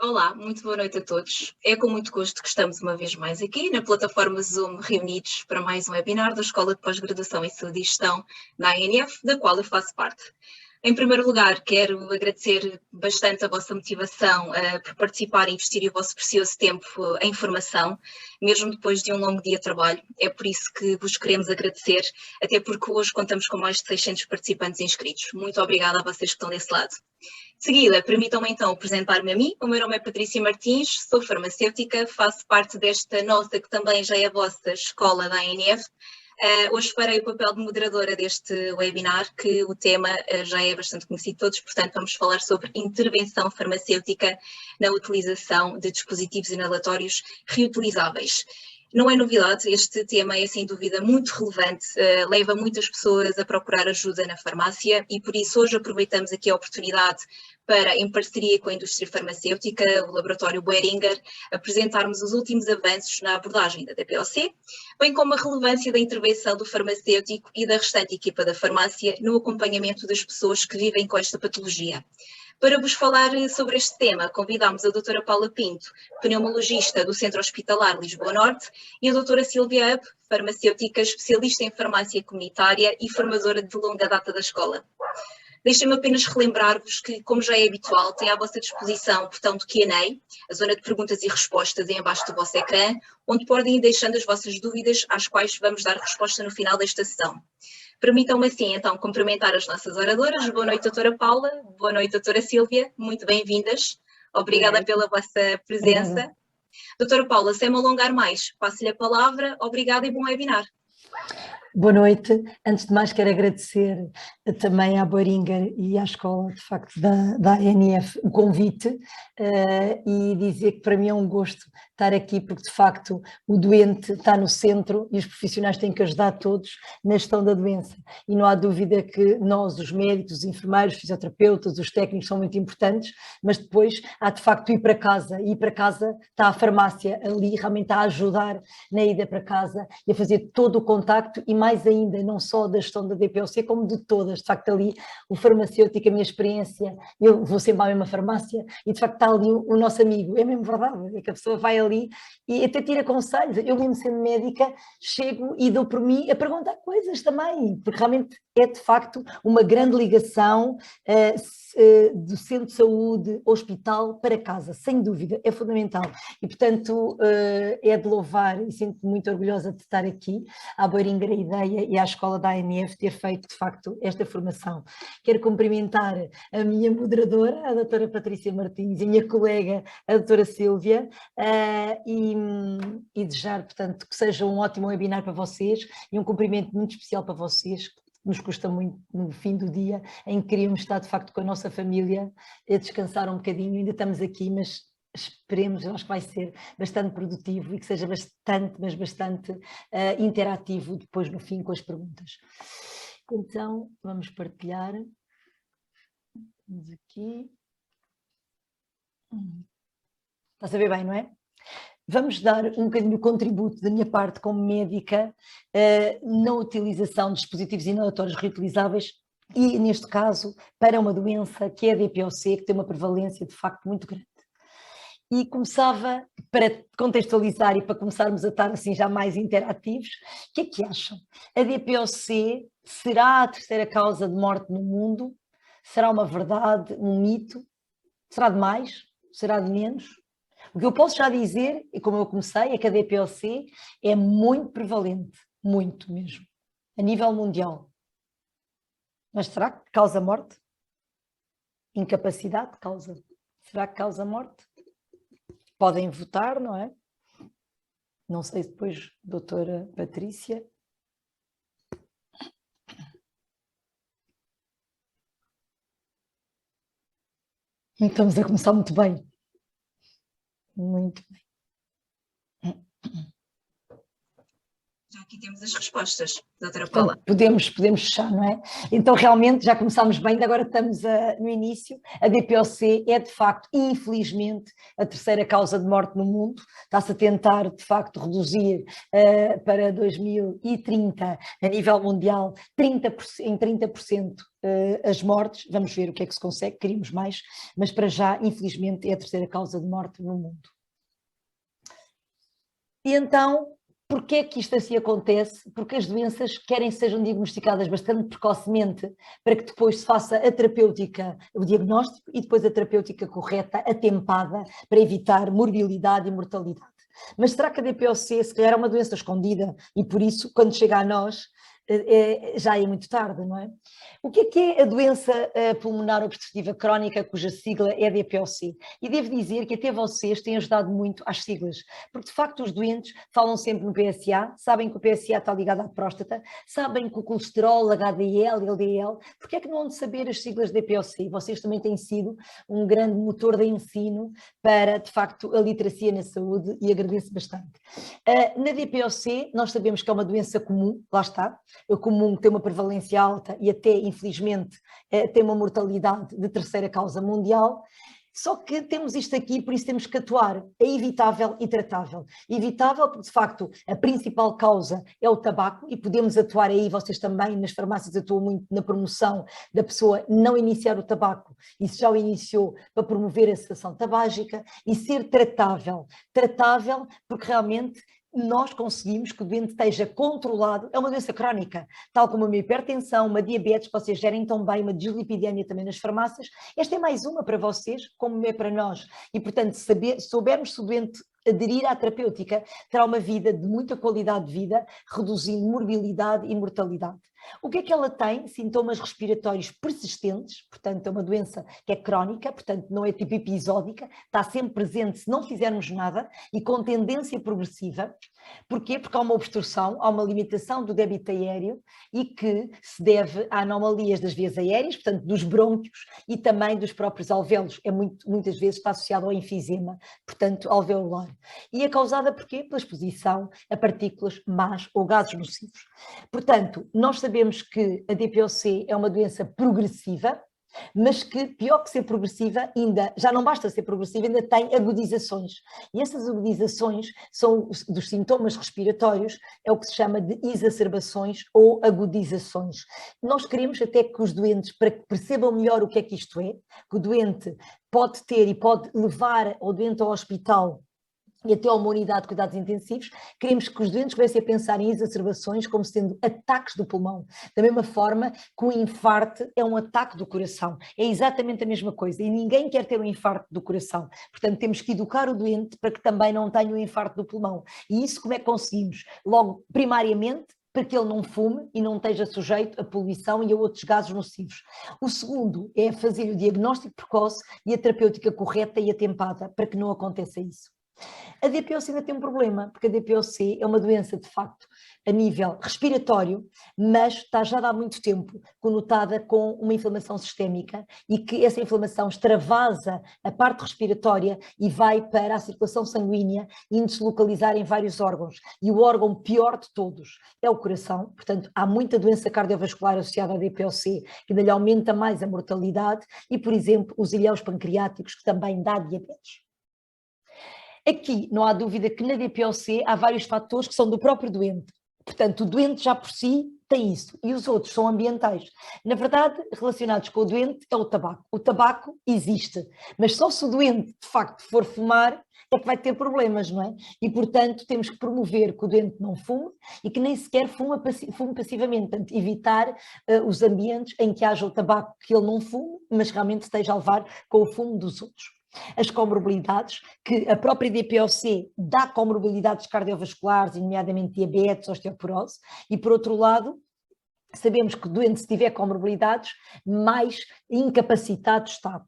Olá, muito boa noite a todos. É com muito gosto que estamos uma vez mais aqui na plataforma Zoom reunidos para mais um webinar da Escola de Pós-Graduação em Saúde e Gestão da ANF, da qual eu faço parte. Em primeiro lugar, quero agradecer bastante a vossa motivação por participar e investir o vosso precioso tempo em formação, mesmo depois de um longo dia de trabalho. É por isso que vos queremos agradecer, até porque hoje contamos com mais de 600 participantes inscritos. Muito obrigada a vocês que estão desse lado. De seguida, permitam-me então apresentar-me a mim. O meu nome é Patrícia Martins, sou farmacêutica, faço parte desta nossa, que também já é a vossa, escola da ANF. Hoje farei o papel de moderadora deste webinar, que o tema já é bastante conhecido de todos, portanto vamos falar sobre intervenção farmacêutica na utilização de dispositivos inalatórios reutilizáveis. Não é novidade, este tema é sem dúvida muito relevante, leva muitas pessoas a procurar ajuda na farmácia e por isso hoje aproveitamos aqui a oportunidade para, em parceria com a indústria farmacêutica, o laboratório Boehringer, apresentarmos os últimos avanços na abordagem da DPOC, bem como a relevância da intervenção do farmacêutico e da restante equipa da farmácia no acompanhamento das pessoas que vivem com esta patologia. Para vos falar sobre este tema, convidámos a doutora Paula Pinto, pneumologista do Centro Hospitalar Lisboa Norte, e a doutora Silvia Up, farmacêutica, especialista em farmácia comunitária e formadora de longa data da escola. Deixem-me apenas relembrar-vos que, como já é habitual, tem à vossa disposição o botão do Q&A, a zona de perguntas e respostas em abaixo do vosso ecrã, onde podem ir deixando as vossas dúvidas, às quais vamos dar resposta no final desta sessão. Permitam-me assim, então, cumprimentar as nossas oradoras. Boa noite, doutora Paula. Boa noite, doutora Sílvia. Muito bem-vindas. Obrigada pela vossa presença. Doutora Paula, sem me alongar mais, passo-lhe a palavra. Obrigada e bom webinar. Boa noite. Antes de mais quero agradecer também à Boehringer e à escola, de facto, da ANF o convite e dizer que para mim é um gosto estar aqui porque, de facto, o doente está no centro e os profissionais têm que ajudar todos na gestão da doença. E não há dúvida que nós, os médicos, os enfermeiros, os fisioterapeutas, os técnicos são muito importantes, mas depois há, de facto, ir para casa. E ir para casa está a farmácia ali, realmente a ajudar na ida para casa e a fazer todo o contacto e mais ainda, não só da gestão da DPOC, como de todas, de facto ali o farmacêutico, a minha experiência, eu vou sempre à mesma farmácia e de facto está ali o nosso amigo, é mesmo verdade, é que a pessoa vai ali e até tira conselhos, eu mesmo sendo médica chego e dou por mim a perguntar coisas também, porque realmente é de facto uma grande ligação do centro de saúde, hospital para casa, sem dúvida, é fundamental e portanto é de louvar e sinto-me muito orgulhosa de estar aqui, à Boehringer a ideia e à escola da ANF ter feito de facto esta formação. Quero cumprimentar a minha moderadora, a doutora Patrícia Martins e a minha colega, a doutora Sílvia e desejar portanto que seja um ótimo webinar para vocês e um cumprimento muito especial para vocês, nos custa muito no fim do dia, em que queríamos estar de facto com a nossa família, a descansar um bocadinho, ainda estamos aqui, mas esperemos, eu acho que vai ser bastante produtivo e que seja bastante, mas bastante interativo depois no fim com as perguntas. Então, vamos partilhar. Vamos aqui. Está a ver bem, não é? Vamos dar um bocadinho de contributo da minha parte como médica na utilização de dispositivos inalatórios reutilizáveis e, neste caso, para uma doença que é a DPOC, que tem uma prevalência de facto muito grande. E começava, para contextualizar e para começarmos a estar assim já mais interativos, o que é que acham? A DPOC será a terceira causa de morte no mundo? Será uma verdade, um mito? Será de mais? Será de menos? O que eu posso já dizer, e como eu comecei, é que a DPOC é muito prevalente, muito mesmo, a nível mundial. Mas será que causa morte? Incapacidade causa. Será que causa morte? Podem votar, não é? Não sei se depois, doutora Patrícia. Estamos a começar muito bem. Muito bem. Já Aqui temos as respostas, doutora Paula. Portanto, podemos fechar, não é? Então, realmente, já começámos bem, agora estamos no início. A DPoC é, de facto, infelizmente, a terceira causa de morte no mundo. Está-se a tentar, de facto, reduzir para 2030, a nível mundial, em 30% as mortes. Vamos ver o que é que se consegue, queríamos mais, mas para já, infelizmente, é a terceira causa de morte no mundo. E então, porquê é que isto assim acontece? Porque as doenças querem que sejam diagnosticadas bastante precocemente para que depois se faça a terapêutica, o diagnóstico e depois a terapêutica correta, atempada, para evitar morbilidade e mortalidade. Mas será que a DPoC se calhar é uma doença escondida e por isso quando chega a nós já é muito tarde, não é? O que é a doença pulmonar obstrutiva crónica, cuja sigla é DPoC? E devo dizer que até vocês têm ajudado muito às siglas, porque de facto os doentes falam sempre no PSA, sabem que o PSA está ligado à próstata, sabem que o colesterol, HDL, LDL, porque é que não hão de saber as siglas DPoC? Vocês também têm sido um grande motor de ensino para, de facto, a literacia na saúde e agradeço bastante. Na DPoC, nós sabemos que é uma doença comum, lá está, o comum tem uma prevalência alta e até, infelizmente, tem uma mortalidade de terceira causa mundial. Só que temos isto aqui, por isso temos que atuar. É evitável e tratável. Evitável porque, de facto, a principal causa é o tabaco e podemos atuar aí, vocês também nas farmácias atuam muito na promoção da pessoa não iniciar o tabaco. Isso já o iniciou para promover a cessação tabágica e ser tratável. Tratável porque realmente nós conseguimos que o doente esteja controlado, é uma doença crónica, tal como uma hipertensão, uma diabetes, vocês gerem tão bem, uma dislipidemia também nas farmácias, esta é mais uma para vocês, como é para nós, e portanto soubermos se o doente aderir à terapêutica, terá uma vida de muita qualidade de vida, reduzindo morbilidade e mortalidade. O que é que ela tem? Sintomas respiratórios persistentes, portanto é uma doença que é crónica, portanto não é tipo episódica, está sempre presente se não fizermos nada e com tendência progressiva. Porquê? Porque há uma obstrução, há uma limitação do débito aéreo e que se deve a anomalias das vias aéreas, portanto dos brônquios e também dos próprios alvéolos, muitas vezes está associado ao enfisema, portanto alveolar. E é causada porquê? Pela exposição a partículas más ou gases nocivos. Portanto, nós sabemos que a DPoC é uma doença progressiva, mas que, pior que ser progressiva, ainda, já não basta ser progressiva, ainda tem agudizações. E essas agudizações são dos sintomas respiratórios, é o que se chama de exacerbações ou agudizações. Nós queremos até que os doentes, para que percebam melhor o que é que isto é, que o doente pode ter e pode levar o doente ao hospital e até a uma unidade de cuidados intensivos, queremos que os doentes comecem a pensar em exacerbações como sendo ataques do pulmão. Da mesma forma que o infarto é um ataque do coração. É exatamente a mesma coisa. E ninguém quer ter um infarto do coração. Portanto, temos que educar o doente para que também não tenha um infarto do pulmão. E isso como é que conseguimos? Logo, primariamente, para que ele não fume e não esteja sujeito a poluição e a outros gases nocivos. O segundo é fazer o diagnóstico precoce e a terapêutica correta e atempada para que não aconteça isso. A DPoC ainda tem um problema, porque a DPoC é uma doença, de facto, a nível respiratório, mas está já há muito tempo conotada com uma inflamação sistémica e que essa inflamação extravasa a parte respiratória e vai para a circulação sanguínea, indo-se localizar em vários órgãos. E o órgão pior de todos é o coração, portanto, há muita doença cardiovascular associada à DPoC, que ainda lhe aumenta mais a mortalidade, e, por exemplo, os ilhéus pancreáticos, que também dá diabetes. Aqui não há dúvida que na DPoC há vários fatores que são do próprio doente. Portanto, o doente já por si tem isso e os outros são ambientais. Na verdade, relacionados com o doente é o tabaco. O tabaco existe, mas só se o doente de facto for fumar é que vai ter problemas, não é? E portanto temos que promover que o doente não fume e que nem sequer fume passivamente, portanto evitar os ambientes em que haja o tabaco que ele não fume, mas realmente esteja a levar com o fumo dos outros. As comorbilidades, que a própria DPoC dá comorbilidades cardiovasculares, nomeadamente diabetes, osteoporose, e por outro lado, sabemos que o doente, se tiver comorbilidades, mais incapacitado está.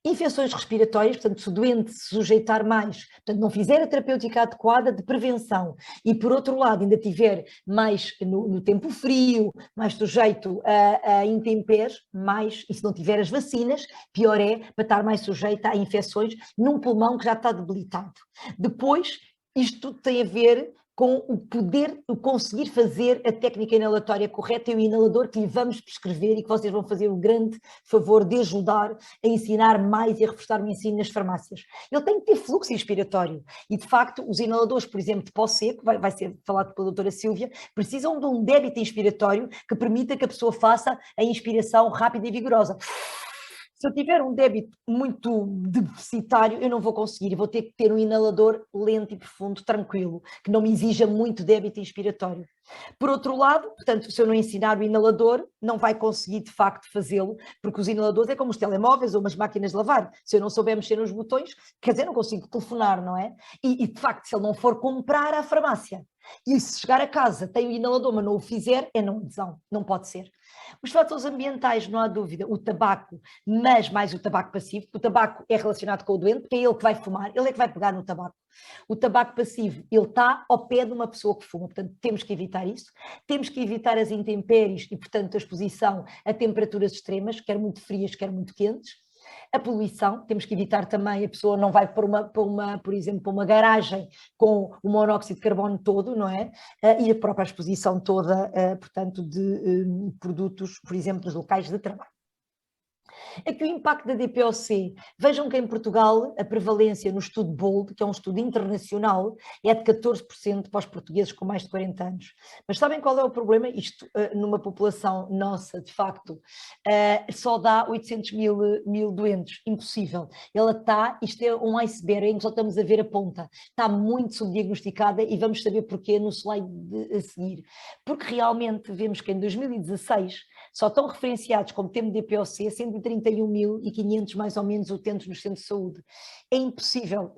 Infecções respiratórias, portanto, se o doente se sujeitar mais, portanto, não fizer a terapêutica adequada de prevenção e, por outro lado, ainda tiver mais no tempo frio, mais sujeito a intempéries, mais, e se não tiver as vacinas, pior é para estar mais sujeito a infecções num pulmão que já está debilitado. Depois, isto tudo tem a ver com o poder, o conseguir fazer a técnica inalatória correta e o inalador que lhe vamos prescrever e que vocês vão fazer o grande favor de ajudar a ensinar mais e a reforçar o ensino nas farmácias. Ele tem que ter fluxo inspiratório e, de facto, os inaladores, por exemplo, de pó seco, vai ser falado pela doutora Sílvia, precisam de um débito inspiratório que permita que a pessoa faça a inspiração rápida e vigorosa. Se eu tiver um débito muito deficitário, eu não vou conseguir, eu vou ter que ter um inalador lento e profundo, tranquilo, que não me exija muito débito inspiratório. Por outro lado, portanto, se eu não ensinar o inalador, não vai conseguir de facto fazê-lo, porque os inaladores é como os telemóveis ou umas máquinas de lavar. Se eu não souber mexer nos botões, quer dizer, não consigo telefonar, não é? E de facto, se ele não for comprar à farmácia e se chegar a casa tem o inalador, mas não o fizer, é não adesão, não pode ser. Os fatores ambientais, não há dúvida, o tabaco, mas mais o tabaco passivo, porque o tabaco é relacionado com o doente, porque é ele que vai fumar, ele é que vai pegar no tabaco. O tabaco passivo, ele está ao pé de uma pessoa que fuma, portanto temos que evitar isso, temos que evitar as intempéries e, portanto, a exposição a temperaturas extremas, quer muito frias, quer muito quentes. A poluição, temos que evitar também, a pessoa não vai por exemplo, para uma garagem com o monóxido de carbono todo, não é? E a própria exposição toda, portanto, de produtos, por exemplo, nos locais de trabalho. Aqui o impacto da DPOC, vejam que em Portugal a prevalência no estudo BOLD, que é um estudo internacional, é de 14% para os portugueses com mais de 40 anos. Mas sabem qual é o problema? Isto numa população nossa, de facto, só dá 800 mil doentes, impossível. Isto é um iceberg em que só estamos a ver a ponta, está muito subdiagnosticada e vamos saber porquê no slide a seguir. Porque realmente vemos que em 2016 só estão referenciados como tendo DPOC 131.500 mais ou menos utentes nos centros de saúde. É impossível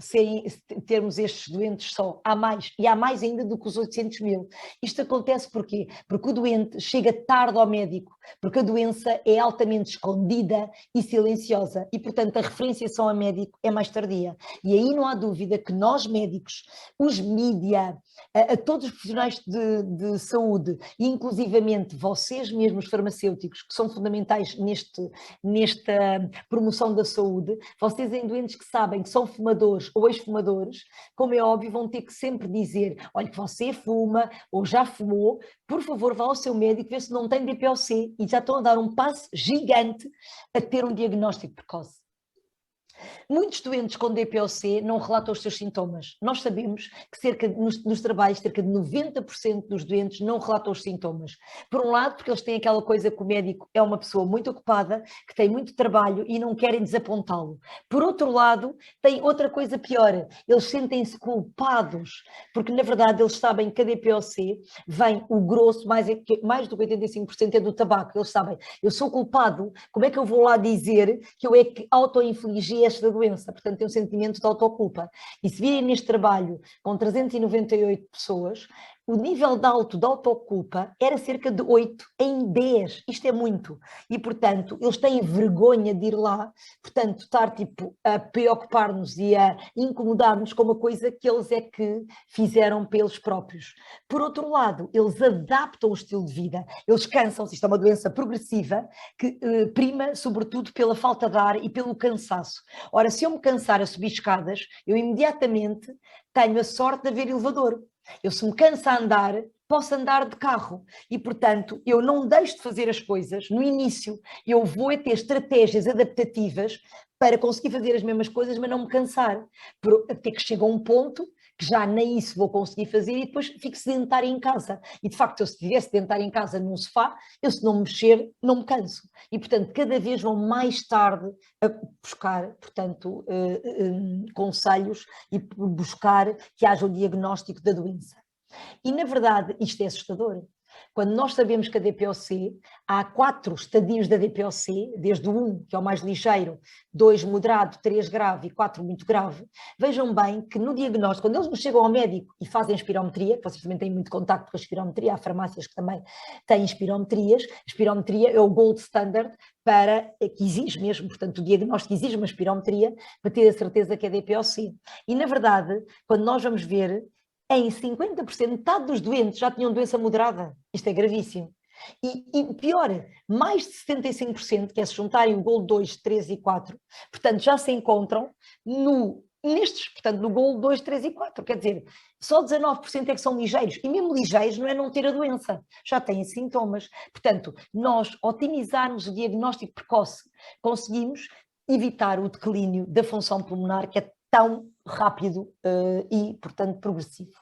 termos estes doentes só, há mais, e há mais ainda do que os 800 mil. Isto acontece porquê? Porque o doente chega tarde ao médico, porque a doença é altamente escondida e silenciosa e, portanto, a referenciação a médico é mais tardia. E aí não há dúvida que nós médicos, os mídia, a todos os profissionais de saúde, e inclusivamente vocês mesmos farmacêuticos, que são fundamentais nesta promoção da saúde, vocês em doentes que sabem que são fumadores ou ex-fumadores, como é óbvio, vão ter que sempre dizer, olha que você fuma ou já fumou, por favor vá ao seu médico ver se não tem DPOC, e já estão a dar um passo gigante a ter um diagnóstico precoce. Muitos doentes com DPOC não relatam os seus sintomas. Nós sabemos que nos trabalhos, cerca de 90% dos doentes não relatam os sintomas. Por um lado, porque eles têm aquela coisa que o médico é uma pessoa muito ocupada, que tem muito trabalho e não querem desapontá-lo. Por outro lado, tem outra coisa pior, eles sentem-se culpados, porque na verdade eles sabem que a DPOC vem, o grosso, mais do que 85% é do tabaco. Eles sabem, eu sou culpado, como é que eu vou lá dizer que eu é que auto-infligi esta doença? Portanto, tem um sentimento de autoculpa. E se virem neste trabalho com 398 pessoas, o nível de autoculpa era cerca de 8 em 10. Isto é muito. E, portanto, eles têm vergonha de ir lá, portanto, estar tipo a preocupar-nos e a incomodar-nos com uma coisa que eles é que fizeram pelos próprios. Por outro lado, eles adaptam o estilo de vida. Eles cansam-se, isto é uma doença progressiva, que prima sobretudo pela falta de ar e pelo cansaço. Ora, se eu me cansar a subir escadas, eu imediatamente tenho a sorte de haver elevador. Eu, se me canso a andar, posso andar de carro e, portanto, eu não deixo de fazer as coisas no início. Eu vou ter estratégias adaptativas para conseguir fazer as mesmas coisas, mas não me cansar. Até que chega a um ponto que já nem isso vou conseguir fazer e depois fico sedentária em casa. E, de facto, eu se estivesse sedentária em casa num sofá, eu se não me mexer, não me canso. E, portanto, cada vez vão mais tarde a buscar, portanto, conselhos e buscar que haja o diagnóstico da doença. E, na verdade, isto é assustador. Quando nós sabemos que a DPOC, há 4 estadios da DPOC, desde o 1, que é o mais ligeiro, 2 moderado, 3 grave e 4 muito grave, vejam bem que no diagnóstico, quando eles nos chegam ao médico e fazem espirometria, que vocês também têm muito contacto com a espirometria, há farmácias que também têm espirometrias, a espirometria é o gold standard que exige mesmo, portanto o diagnóstico exige uma espirometria para ter a certeza que é DPOC. E na verdade, quando nós vamos ver, em 50%, metade dos doentes já tinham doença moderada. Isto é gravíssimo. E pior, mais de 75%, que é se juntarem o GOLD 2, 3 e 4, portanto já se encontram portanto, no GOLD 2, 3 e 4. Quer dizer, Só 19% é que são ligeiros, e mesmo ligeiros não é não ter a doença, já têm sintomas. Portanto, nós otimizarmos o diagnóstico precoce, conseguimos evitar o declínio da função pulmonar, que é tão rápido e, portanto, progressivo.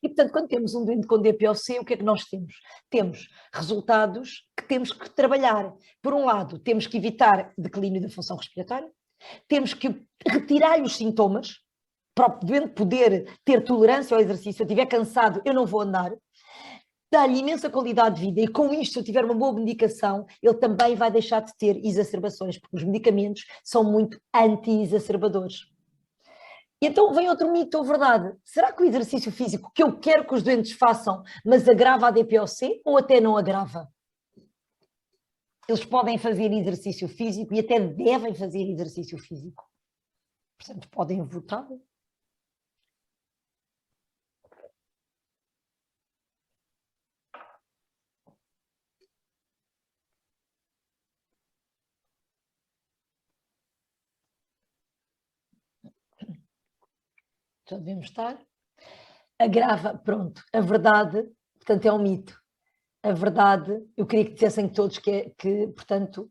E, portanto, quando temos um doente com DPOC, o que é que nós temos? Temos resultados que temos que trabalhar. Por um lado, temos que evitar declínio da função respiratória, temos que retirar os sintomas, para o doente poder ter tolerância ao exercício. Se eu estiver cansado, eu não vou andar. Dá-lhe imensa qualidade de vida e com isto, se eu tiver uma boa medicação, ele também vai deixar de ter exacerbações, porque os medicamentos são muito anti-exacerbadores. E então vem outro mito ou verdade. Será que o exercício físico que eu quero que os doentes façam, mas agrava a DPOC ou até não agrava? Eles podem fazer exercício físico e até devem fazer exercício físico. Portanto, podem votar. Já devemos estar. Agrava, pronto, a verdade, portanto é um mito. A verdade, eu queria que dissessem todos que portanto,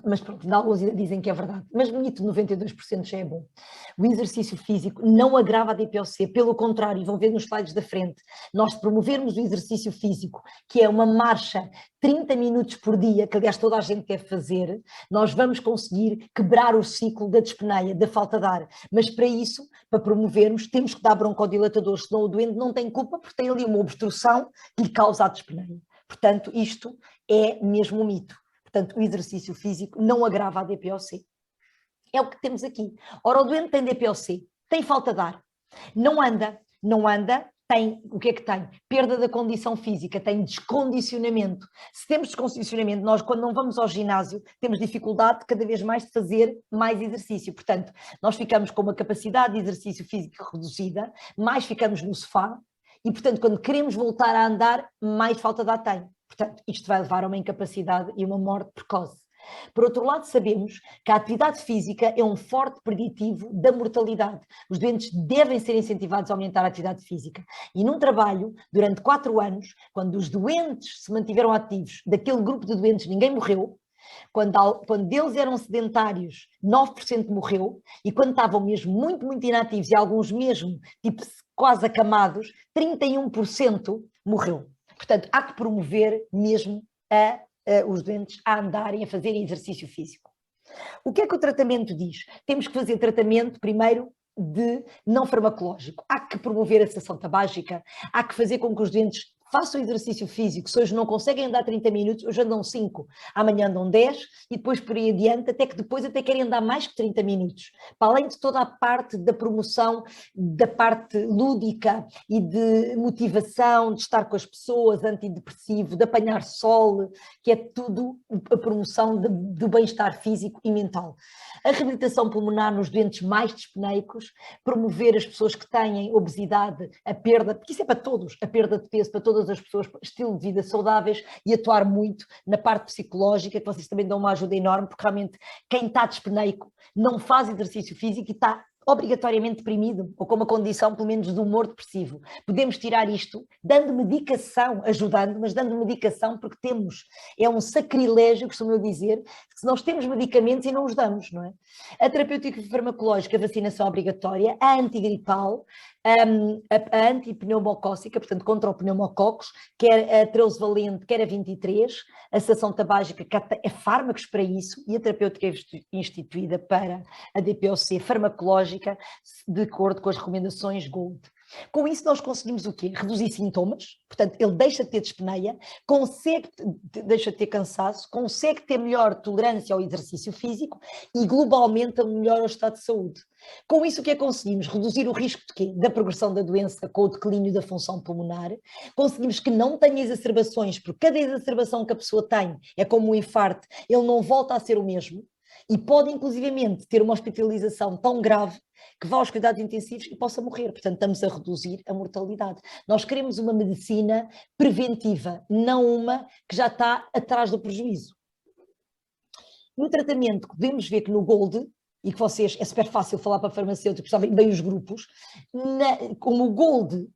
mas pronto, alguns ainda dizem que é verdade, mas mito, 92% já é bom. O exercício físico não agrava a DPOC, pelo contrário, vão ver nos slides da frente, nós promovermos o exercício físico, que é uma marcha 30 minutos por dia, que aliás toda a gente deve fazer, nós vamos conseguir quebrar o ciclo da dispneia, da falta de ar, mas para isso, para promovermos, temos que dar broncodilatadores, senão o doente não tem culpa porque tem ali uma obstrução que lhe causa a dispneia. Portanto, isto é mesmo um mito. Portanto, o exercício físico não agrava a DPOC. É o que temos aqui. Ora, o doente tem DPOC, tem falta de ar, não anda, tem, o que é que tem? Perda da condição física, tem descondicionamento. Se temos descondicionamento, nós quando não vamos ao ginásio, temos dificuldade cada vez mais de fazer mais exercício. Portanto, nós ficamos com uma capacidade de exercício físico reduzida, mais ficamos no sofá e, portanto, quando queremos voltar a andar, mais falta de ar tem. Portanto, isto vai levar a uma incapacidade e uma morte precoce. Por outro lado, sabemos que a atividade física é um forte preditivo da mortalidade. Os doentes devem ser incentivados a aumentar a atividade física. E num trabalho, durante 4 anos, quando os doentes se mantiveram ativos, daquele grupo de doentes ninguém morreu, quando eles eram sedentários, 9% morreu, e quando estavam mesmo muito, muito inativos, e alguns mesmo, tipo, quase acamados, 31% morreu. Portanto, há que promover mesmo os doentes a andarem, a fazerem exercício físico. O que é que o tratamento diz? Temos que fazer tratamento, primeiro, de não farmacológico. Há que promover a cessação tabágica, há que fazer com que os doentes façam exercício físico. Se hoje não conseguem andar 30 minutos, hoje andam 5, amanhã andam 10 e depois por aí adiante, até que depois até querem andar mais que 30 minutos. Para além de toda a parte da promoção, da parte lúdica e de motivação, de estar com as pessoas, antidepressivo, de apanhar sol, que é tudo a promoção do bem-estar físico e mental. A reabilitação pulmonar nos doentes mais dispneicos, promover as pessoas que têm obesidade, a perda, porque isso é para todos, a perda de peso para todas as pessoas, estilo de vida saudáveis e atuar muito na parte psicológica, que vocês também dão uma ajuda enorme, porque realmente quem está dispneico não faz exercício físico e está obrigatoriamente deprimido, ou com uma condição, pelo menos, de humor depressivo. Podemos tirar isto dando medicação, ajudando, mas dando medicação porque temos, é um sacrilégio, costumo eu dizer, que se nós temos medicamentos e não os damos, não é? A terapêutica farmacológica, a vacinação obrigatória, a antigripal, a antipneumocócica, portanto, contra o pneumococos, quer a 13-valente, quer a 23, a cessação tabágica, que é fármacos para isso, e a terapêutica instituída para a DPOC farmacológica, de acordo com as recomendações GOLD. Com isso nós conseguimos o quê? Reduzir sintomas, portanto ele deixa de ter dispneia, deixa de ter cansaço, consegue ter melhor tolerância ao exercício físico e globalmente melhora o estado de saúde. Com isso o que é que conseguimos? Reduzir o risco de quê? Da progressão da doença com o declínio da função pulmonar, conseguimos que não tenha exacerbações, porque cada exacerbação que a pessoa tem é como um infarto, ele não volta a ser o mesmo, e pode inclusivamente ter uma hospitalização tão grave que vá aos cuidados intensivos e possa morrer. Portanto, estamos a reduzir a mortalidade. Nós queremos uma medicina preventiva, não uma que já está atrás do prejuízo. No tratamento, podemos ver que no GOLD, e que vocês, é super fácil falar para farmacêuticos, sabem bem os grupos, como o GOLD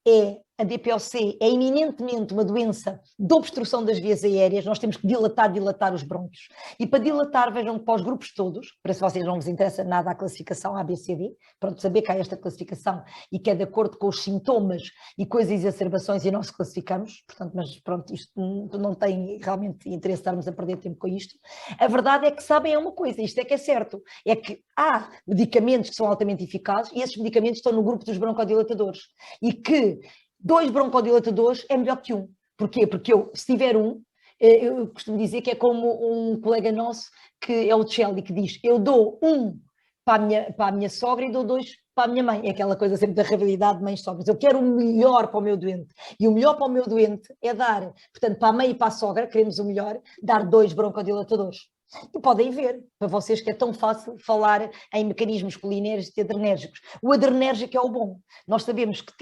a DPOC é eminentemente uma doença de obstrução das vias aéreas, nós temos que dilatar os brônquios. E para dilatar, vejam para os grupos todos, para se vocês não vos interessa nada a classificação ABCD, pronto, saber que há esta classificação e que é de acordo com os sintomas e com as exacerbações e nós classificamos, portanto, mas pronto, isto não tem realmente interesse estarmos a perder tempo com isto. A verdade é que sabem uma coisa, isto é que é certo, é que há medicamentos que são altamente eficazes e esses medicamentos estão no grupo dos broncodilatadores e que 2 broncodilatadores é melhor que 1. Porquê? Porque se tiver eu costumo dizer que é como um colega nosso, que é o Celli, que diz, eu dou 1 para a minha sogra e dou 2 para a minha mãe. É aquela coisa sempre da rivalidade de mães-sogras. Eu quero o melhor para o meu doente. E o melhor para o meu doente é dar, portanto, para a mãe e para a sogra, queremos o melhor, dar 2 broncodilatadores. E podem ver, para vocês que é tão fácil falar em mecanismos colinérgicos e adrenérgicos. O adrenérgico é o bom. Nós sabemos que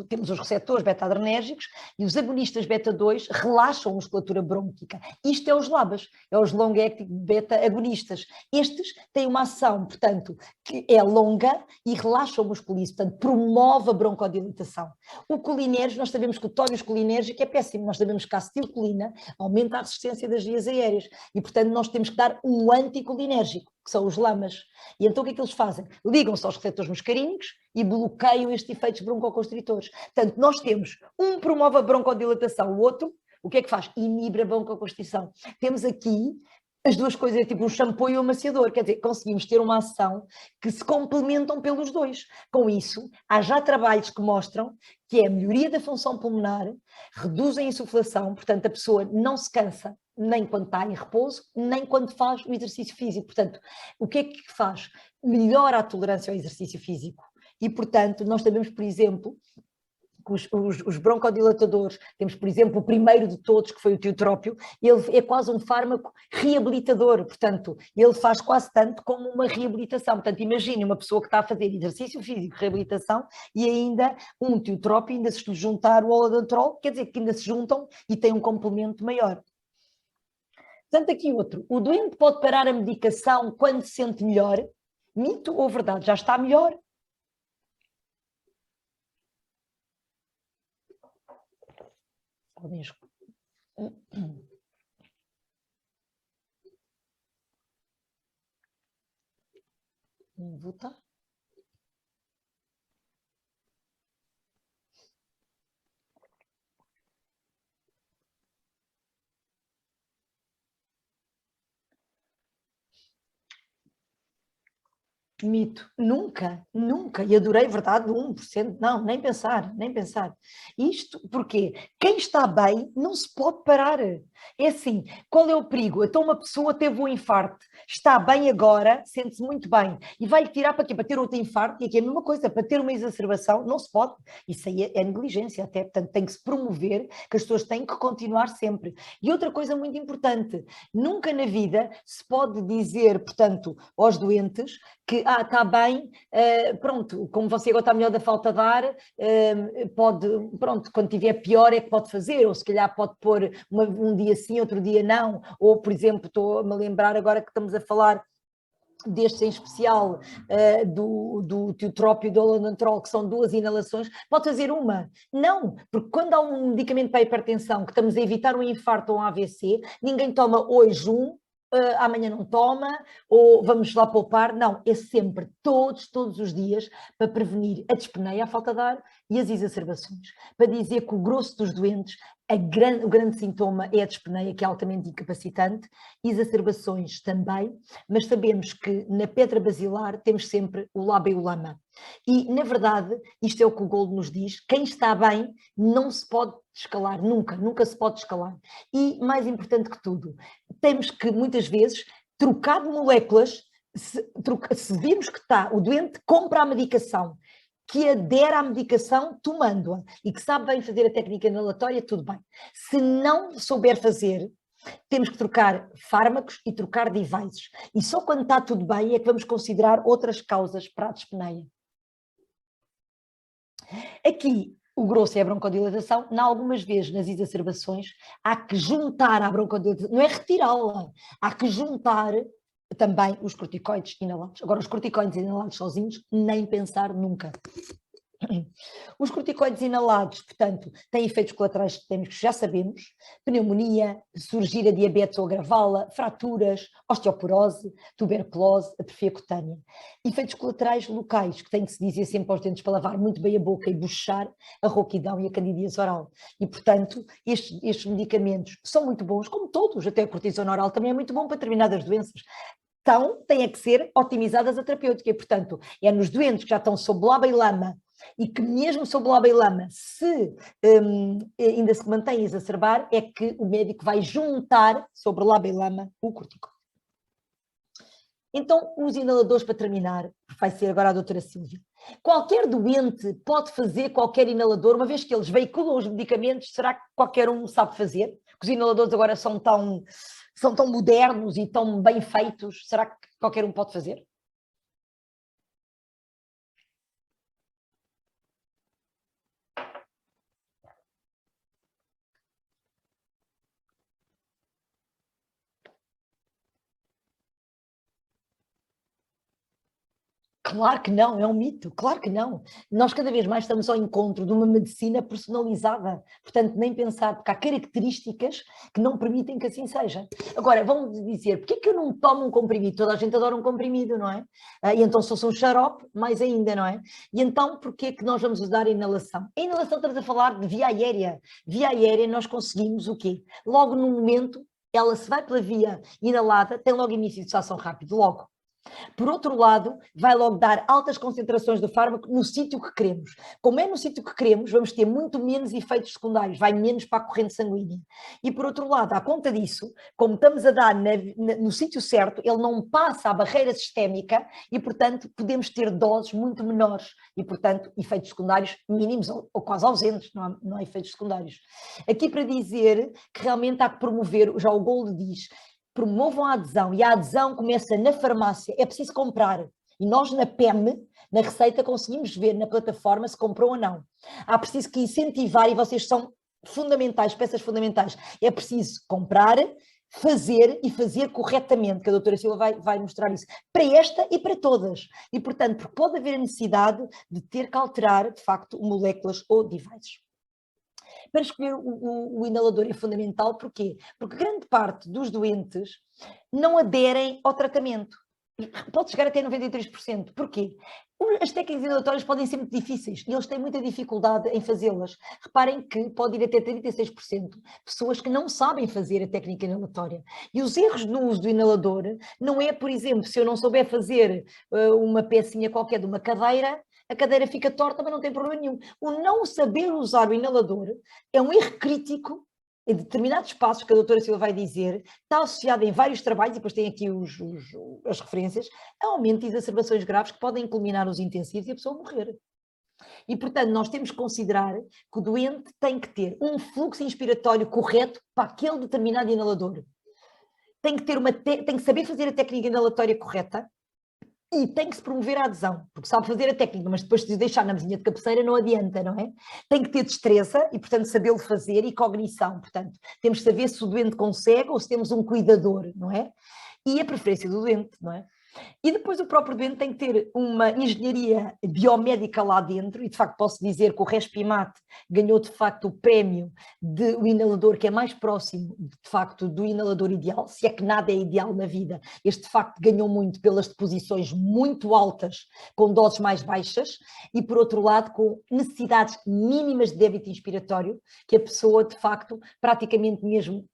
temos os receptores beta-adrenérgicos e os agonistas beta-2 relaxam a musculatura brônquica. Isto é os LABAs, é os long-acting beta-agonistas. Estes têm uma ação, portanto, que é longa e relaxa o musculício, portanto, promove a broncodilatação. O colinérgico, nós sabemos que o tónus colinérgico é péssimo, nós sabemos que a acetilcolina aumenta a resistência das vias aéreas e, portanto, nós temos que dar um anticolinérgico, que são os LAMAs. E então o que é que eles fazem? Ligam-se aos receptores muscarínicos e bloqueiam estes efeitos broncoconstritores. Portanto, nós temos um promove a broncodilatação, o outro, o que é que faz? Inibe a broncoconstrição. Temos aqui as duas coisas, é tipo um shampoo e um amaciador, quer dizer, conseguimos ter uma ação que se complementam pelos dois. Com isso, há já trabalhos que mostram que é a melhoria da função pulmonar, reduzem a insuflação, portanto a pessoa não se cansa, nem quando está em repouso, nem quando faz o exercício físico. Portanto, o que é que faz? Melhora a tolerância ao exercício físico. E, portanto, nós sabemos, por exemplo, que os broncodilatadores, temos, por exemplo, o primeiro de todos, que foi o tiotrópio, ele é quase um fármaco reabilitador, portanto, ele faz quase tanto como uma reabilitação. Portanto, imagine uma pessoa que está a fazer exercício físico, reabilitação, e ainda um tiotrópio, ainda se juntar o olodantrol, quer dizer que ainda se juntam e tem um complemento maior. Portanto, aqui outro, o doente pode parar a medicação quando se sente melhor? Mito ou verdade? Já está melhor? Talvez. Votar. Mito, nunca, nunca, e adorei, verdade, 1%, não, nem pensar, nem pensar. Isto porque quem está bem não se pode parar. É assim, qual é o perigo? Então uma pessoa teve um infarto, está bem agora, sente-se muito bem, e vai-lhe tirar para quê? Para ter outro infarto, e aqui é a mesma coisa, para ter uma exacerbação, não se pode. Isso aí é negligência até, portanto tem que se promover, que as pessoas têm que continuar sempre. E outra coisa muito importante, nunca na vida se pode dizer, portanto, aos doentes, que está bem, pronto, como você agora está melhor da falta de ar, pode, pronto, quando estiver pior é que pode fazer, ou se calhar pode pôr um dia sim, outro dia não, ou por exemplo, estou-me a lembrar agora que estamos a falar destes em especial do tiotrópio e do olodantrol, que são 2 inalações, pode fazer uma. Não, porque quando há um medicamento para a hipertensão, que estamos a evitar um infarto ou um AVC, ninguém toma hoje amanhã não toma, ou vamos lá poupar, não, é sempre, todos os dias, para prevenir a dispneia, a falta de ar e as exacerbações, para dizer que o grosso dos doentes, o grande sintoma é a dispneia, que é altamente incapacitante, exacerbações também, mas sabemos que na pedra basilar temos sempre o LABA e o LAMA. E, na verdade, isto é o que o Gold nos diz, quem está bem não se pode escalar, nunca se pode escalar. E, mais importante que tudo, temos que, muitas vezes, trocar de moléculas, se virmos que o doente compra a medicação, que adere à medicação tomando-a e que sabe bem fazer a técnica inalatória, tudo bem. Se não souber fazer, temos que trocar fármacos e trocar devices. E só quando está tudo bem é que vamos considerar outras causas para a dispneia. Aqui, o grosso é a broncodilatação. Algumas vezes, nas exacerbações, há que juntar a broncodilatação, não é retirá-la, há que juntar também os corticoides inalados. Agora, os corticoides inalados sozinhos, nem pensar nunca. Os corticoides inalados, portanto, têm efeitos colaterais sistémicos que já sabemos: pneumonia, surgir a diabetes ou agravá-la, fraturas, osteoporose, tuberculose, atrofia cutânea. Efeitos colaterais locais, que tem que se dizer sempre aos dentes para lavar muito bem a boca e bochechar, a rouquidão e a candidíase oral. E, portanto, estes medicamentos são muito bons, como todos, até a cortisona oral também é muito bom para determinadas doenças. Então, têm que ser otimizadas a terapêutica, e, portanto, é nos doentes que já estão sob LABA e LAMA, e que mesmo sob LABA e LAMA, se ainda se mantém a exacerbar, é que o médico vai juntar sobre LABA e LAMA o corticoide. Então, os inaladores, para terminar, vai ser agora a doutora Sílvia. Qualquer doente pode fazer qualquer inalador, uma vez que eles veiculam os medicamentos, será que qualquer um sabe fazer? Os inaladores agora são tão modernos e tão bem feitos, será que qualquer um pode fazer? Claro que não, é um mito, claro que não. Nós cada vez mais estamos ao encontro de uma medicina personalizada, portanto, nem pensar, porque há características que não permitem que assim seja. Agora, vamos dizer, porquê que eu não tomo um comprimido? Toda a gente adora um comprimido, não é? E então, se fosse um xarope, mais ainda, não é? E então, porquê que nós vamos usar a inalação? A inalação, estamos a falar de via aérea. Via aérea, nós conseguimos o quê? Logo no momento, ela se vai pela via inalada, tem logo início de ação rápido, logo. Por outro lado, vai logo dar altas concentrações do fármaco no sítio que queremos. Como é no sítio que queremos, vamos ter muito menos efeitos secundários, vai menos para a corrente sanguínea. E por outro lado, à conta disso, como estamos a dar no sítio certo, ele não passa a barreira sistémica e, portanto, podemos ter doses muito menores e, portanto, efeitos secundários mínimos ou quase ausentes, não há efeitos secundários. Aqui para dizer que realmente há que promover, já o Gold diz, promovam a adesão, e a adesão começa na farmácia, é preciso comprar. E nós na PEM, na receita, conseguimos ver na plataforma se comprou ou não. Há preciso que incentivar, e vocês são fundamentais, peças fundamentais, é preciso comprar, fazer e fazer corretamente, que a doutora Silva vai mostrar isso, para esta e para todas. E, portanto, porque pode haver a necessidade de ter que alterar, de facto, moléculas ou devices. Para escolher o inalador é fundamental, porquê? Porque grande parte dos doentes não aderem ao tratamento. Pode chegar até 93%. Porquê? As técnicas inalatórias podem ser muito difíceis e eles têm muita dificuldade em fazê-las. Reparem que pode ir até 36% pessoas que não sabem fazer a técnica inalatória. E os erros no uso do inalador não é, por exemplo, se eu não souber fazer uma pecinha qualquer de uma cadeira, a cadeira fica torta, mas não tem problema nenhum. O não saber usar o inalador é um erro crítico em determinados passos que a doutora Silva vai dizer, está associado em vários trabalhos, e depois tem aqui as referências, a aumento de exacerbações graves que podem culminar os intensivos e a pessoa morrer. E, portanto, nós temos que considerar que o doente tem que ter um fluxo inspiratório correto para aquele determinado inalador. Tem que saber fazer a técnica inalatória correta, e tem que se promover a adesão, porque sabe fazer a técnica, mas depois de deixar na mesinha de cabeceira não adianta, não é? Tem que ter destreza e, portanto, sabê-lo fazer, e cognição, portanto, temos que saber se o doente consegue ou se temos um cuidador, não é? E a preferência do doente, não é? E depois o próprio doente tem que ter uma engenharia biomédica lá dentro, e de facto posso dizer que o Respimat ganhou de facto o prémio do inalador que é mais próximo de facto do inalador ideal, se é que nada é ideal na vida, este de facto ganhou muito pelas deposições muito altas com doses mais baixas e por outro lado com necessidades mínimas de débito inspiratório, que a pessoa de facto praticamente mesmo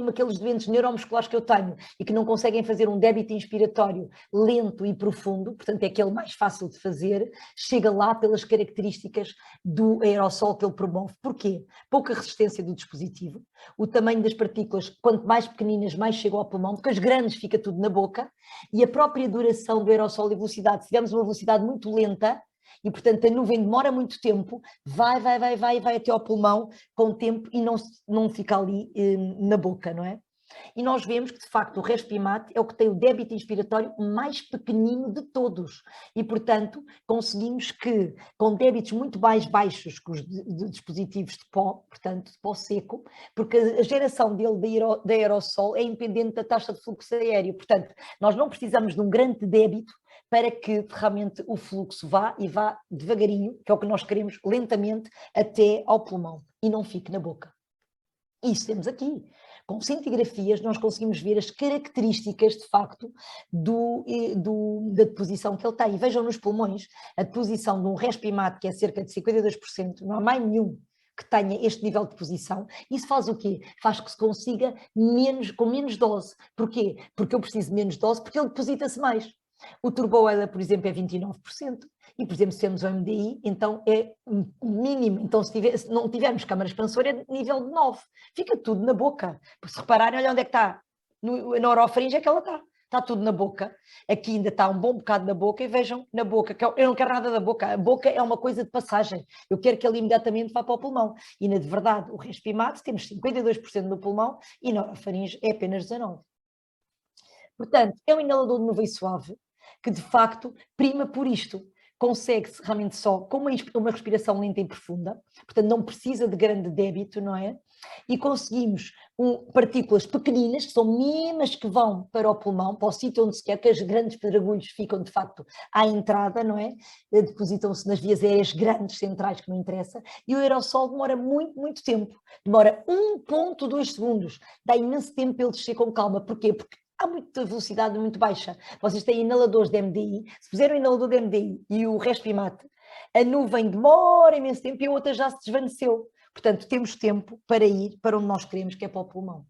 aqueles doentes neuromusculares que eu tenho e que não conseguem fazer um débito inspiratório lento e profundo, portanto é aquele mais fácil de fazer, chega lá pelas características do aerossol que ele promove. Porquê? Pouca resistência do dispositivo, o tamanho das partículas, quanto mais pequeninas, mais chega ao pulmão, porque as grandes fica tudo na boca, e a própria duração do aerossol e velocidade, se tivermos uma velocidade muito lenta, e portanto a nuvem demora muito tempo, vai até ao pulmão com o tempo e não fica ali na boca, não é? E nós vemos que, de facto, o Respimat é o que tem o débito inspiratório mais pequenino de todos. E, portanto, conseguimos que, com débitos muito mais baixos que os de dispositivos de pó, portanto, de pó seco, porque a geração dele da aerossol é independente da taxa de fluxo aéreo. Portanto, nós não precisamos de um grande débito para que realmente o fluxo vá e vá devagarinho, que é o que nós queremos, lentamente, até ao pulmão e não fique na boca. Isso temos aqui. Com cintigrafias nós conseguimos ver as características, de facto, da deposição que ele tem. E vejam nos pulmões, a deposição de um Respimat, que é cerca de 52%, não há mais nenhum que tenha este nível de deposição. Isso faz o quê? Faz que se consiga com menos dose. Porquê? Porque eu preciso de menos dose, porque ele deposita-se mais. O Turboela, por exemplo, é 29%. E, por exemplo, se temos o MDI, então é mínimo. Então, se não tivermos câmara expansora, é nível de 9. Fica tudo na boca. Se repararem, olha onde é que está. Na orofaringe é que ela está. Está tudo na boca. Aqui ainda está um bom bocado na boca. E vejam, na boca, que eu não quero nada da boca. A boca é uma coisa de passagem. Eu quero que ele imediatamente vá para o pulmão. E, na de verdade, o Respimat, temos 52% no pulmão e na orofaringe é apenas 19%. Portanto, é um inalador de nuvem suave que, de facto, prima por isto. Consegue-se realmente só com uma respiração lenta e profunda, portanto não precisa de grande débito, não é? E conseguimos partículas pequeninas, que são mínimas, que vão para o pulmão, para o sítio onde se quer, que os grandes pedregulhos ficam de facto à entrada, não é? Depositam-se nas vias aéreas grandes, centrais, que não interessa, e o aerossol demora muito, muito tempo, demora 1,2 segundos, dá imenso tempo para ele descer com calma. Porquê? Porque há muita velocidade muito baixa. Vocês têm inaladores de MDI, se puserem o inalador de MDI e o Respimat, a nuvem demora imenso tempo e a outra já se desvaneceu. Portanto, temos tempo para ir para onde nós queremos, que é para o pulmão.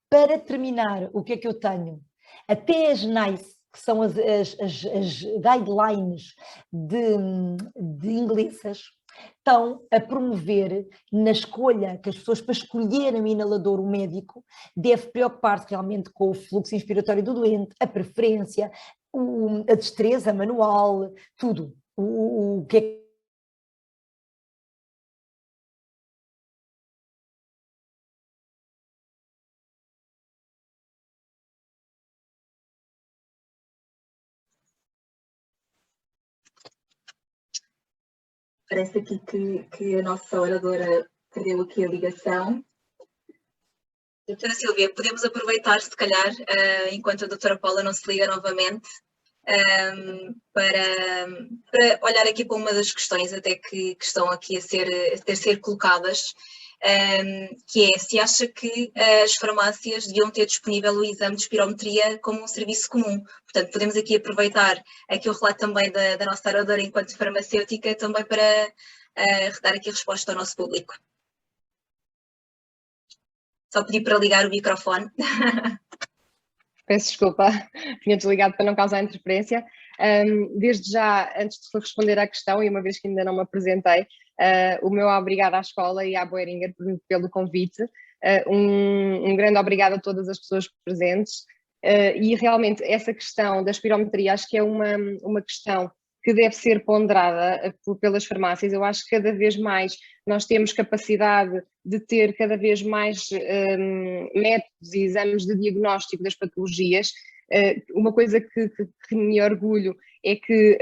Para terminar, o que é que eu tenho? Até as NICE, que são as guidelines de inglesas, estão a promover na escolha, que as pessoas, para escolherem o inalador, o médico deve preocupar-se realmente com o fluxo inspiratório do doente, a preferência, a destreza manual, tudo. O que é Parece aqui que a nossa oradora perdeu aqui a ligação. Doutora Silvia, podemos aproveitar, se calhar, enquanto a doutora Paula não se liga novamente, para olhar aqui para uma das questões até que estão aqui a ser colocadas, que é se acha que as farmácias deviam ter disponível o exame de espirometria como um serviço comum. Portanto, podemos aqui aproveitar aqui o relato também da nossa oradora enquanto farmacêutica também para dar aqui a resposta ao nosso público. Só pedi para ligar o microfone. Peço desculpa, tinha desligado para não causar interferência. Desde já, antes de responder à questão, e uma vez que ainda não me apresentei, o meu obrigado à escola e à Boehringer pelo convite. Um grande obrigado a todas as pessoas presentes. E realmente essa questão da espirometria acho que é uma questão que deve ser ponderada pelas farmácias. Eu acho que cada vez mais nós temos capacidade de ter cada vez mais métodos e exames de diagnóstico das patologias. Uma coisa que me orgulho é que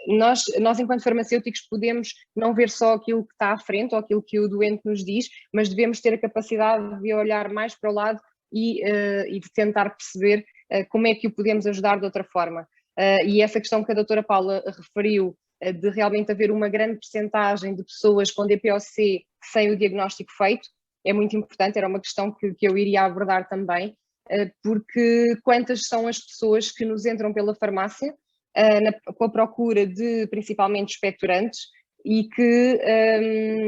nós, enquanto farmacêuticos, podemos não ver só aquilo que está à frente ou aquilo que o doente nos diz, mas devemos ter a capacidade de olhar mais para o lado e de tentar perceber como é que o podemos ajudar de outra forma. E essa questão que a doutora Paula referiu, de realmente haver uma grande percentagem de pessoas com DPOC sem o diagnóstico feito, é muito importante, era uma questão que eu iria abordar também, porque quantas são as pessoas que nos entram pela farmácia com a procura de, principalmente, expectorantes, e que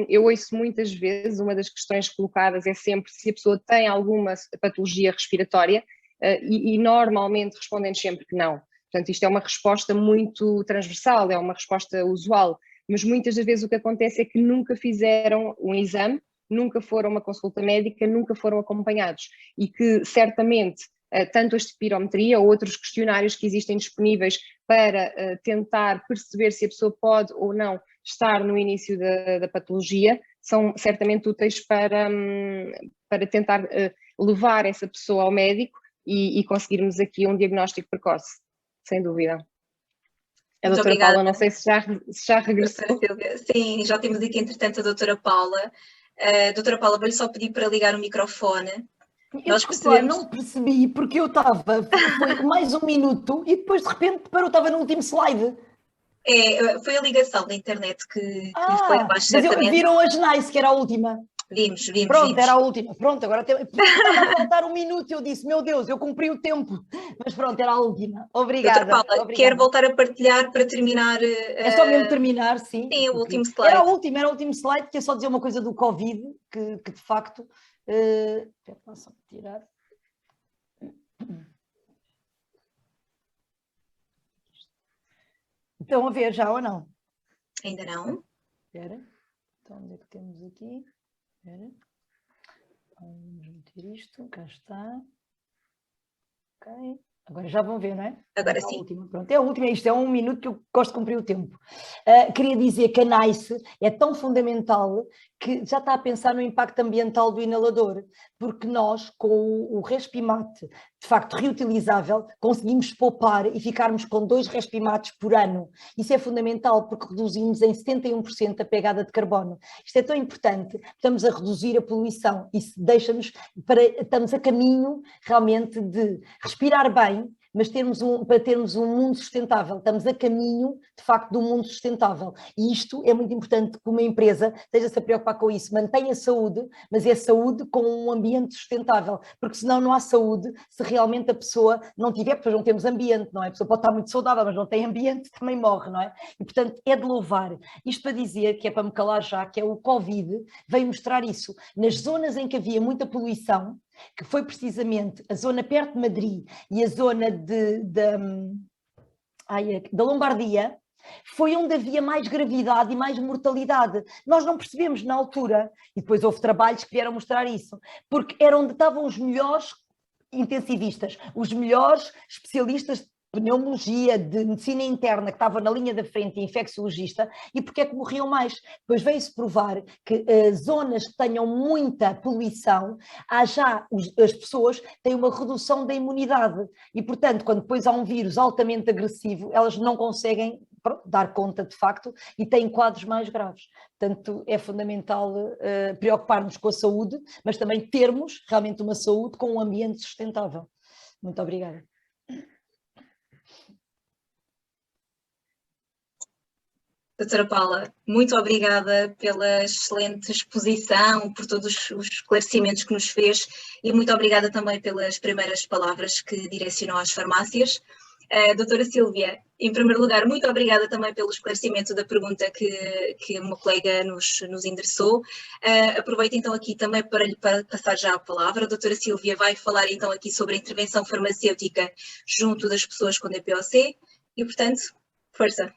eu ouço muitas vezes, uma das questões colocadas é sempre se a pessoa tem alguma patologia respiratória, e normalmente respondem sempre que não. Portanto, isto é uma resposta muito transversal, é uma resposta usual, mas muitas das vezes o que acontece é que nunca fizeram um exame, nunca foram a uma consulta médica, nunca foram acompanhados, e que certamente tanto a espirometria ou outros questionários que existem disponíveis para tentar perceber se a pessoa pode ou não estar no início da patologia, são certamente úteis para tentar levar essa pessoa ao médico e conseguirmos aqui um diagnóstico precoce, sem dúvida. A Muito doutora obrigada. Paula, não sei se já regressou. Sim, já temos aqui, entretanto, a doutora Paula. Doutora Paula, vou-lhe só pedir para ligar o microfone. Desculpa, não percebi, porque eu estava, foi mais um minuto e depois de repente parou, estava no último slide. Foi a ligação da internet que foi abaixo, mas certamente. Viram a Genais, que era a última. Vimos. Pronto, era a última. Pronto, agora estava a faltar um minuto e eu disse, meu Deus, eu cumpri o tempo. Mas pronto, era a última. Obrigada. Doutora Paula, obrigada. quer voltar a partilhar para terminar? É só mesmo terminar, sim. Sim, o último slide. Era o último slide, que é só dizer uma coisa do Covid, que de facto... Espera, só tirar... Estão a ver já ou não? Ainda não. Espera. Então, onde é que temos aqui? Espera. Vamos meter isto. Cá está. Ok. Agora já vão ver, não é? Agora sim. Última. Pronto, é a última. Isto é um minuto que eu gosto de cumprir o tempo. Queria dizer que a NICE é tão fundamental que já está a pensar no impacto ambiental do inalador, porque nós, com o Respimate, de facto reutilizável, conseguimos poupar e ficarmos com 2 Respimates por ano. Isso é fundamental porque reduzimos em 71% a pegada de carbono. Isto é tão importante, estamos a reduzir a poluição, isso deixa-nos, estamos a caminho realmente de respirar bem, mas para termos um mundo sustentável, estamos a caminho, de facto, de um mundo sustentável. E isto é muito importante que uma empresa esteja-se a preocupar com isso, mantenha a saúde, mas é saúde com um ambiente sustentável, porque senão não há saúde se realmente a pessoa não tiver, porque depois não temos ambiente, não é? A pessoa pode estar muito saudável, mas não tem ambiente, também morre, não é? E, portanto, é de louvar. Isto para dizer, que é para me calar já, que é o Covid, veio mostrar isso. Nas zonas em que havia muita poluição, que foi precisamente a zona perto de Madrid e a zona da Lombardia, foi onde havia mais gravidade e mais mortalidade. Nós não percebemos na altura, e depois houve trabalhos que vieram mostrar isso, porque era onde estavam os melhores intensivistas, os melhores especialistas de pneumologia, de medicina interna, que estavam na linha da frente, e infecciologista, e porque é que morriam mais? Depois veio-se provar que zonas que tenham muita poluição, as pessoas têm uma redução da imunidade, e portanto, quando depois há um vírus altamente agressivo, elas não conseguem dar conta de facto e têm quadros mais graves. Portanto, é fundamental preocupar-nos com a saúde, mas também termos realmente uma saúde com um ambiente sustentável. Muito obrigada. Doutora Paula, muito obrigada pela excelente exposição, por todos os esclarecimentos que nos fez e muito obrigada também pelas primeiras palavras que direcionou às farmácias. Doutora Sílvia, em primeiro lugar, muito obrigada também pelo esclarecimento da pergunta que uma colega nos endereçou. Aproveito então aqui também para lhe passar já a palavra. A doutora Sílvia vai falar então aqui sobre a intervenção farmacêutica junto das pessoas com DPOC e, portanto, força.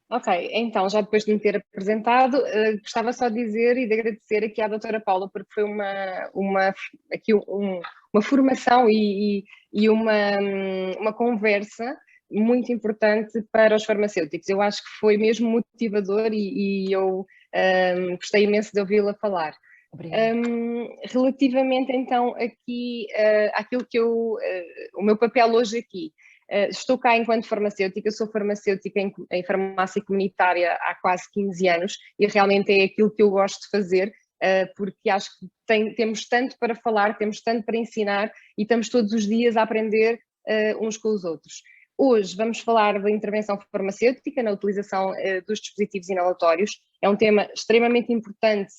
Ok, então, já depois de me ter apresentado, gostava só de dizer e de agradecer aqui à doutora Paula, porque foi uma formação e uma conversa muito importante para os farmacêuticos. Eu acho que foi mesmo motivador e eu gostei imenso de ouvi-la falar. Relativamente então aqui àquilo que o meu papel hoje aqui, estou cá enquanto farmacêutica, sou farmacêutica em farmácia comunitária há quase 15 anos e realmente é aquilo que eu gosto de fazer, porque acho que temos tanto para falar, temos tanto para ensinar e estamos todos os dias a aprender uns com os outros. Hoje vamos falar da intervenção farmacêutica na utilização dos dispositivos inalatórios. É um tema extremamente importante,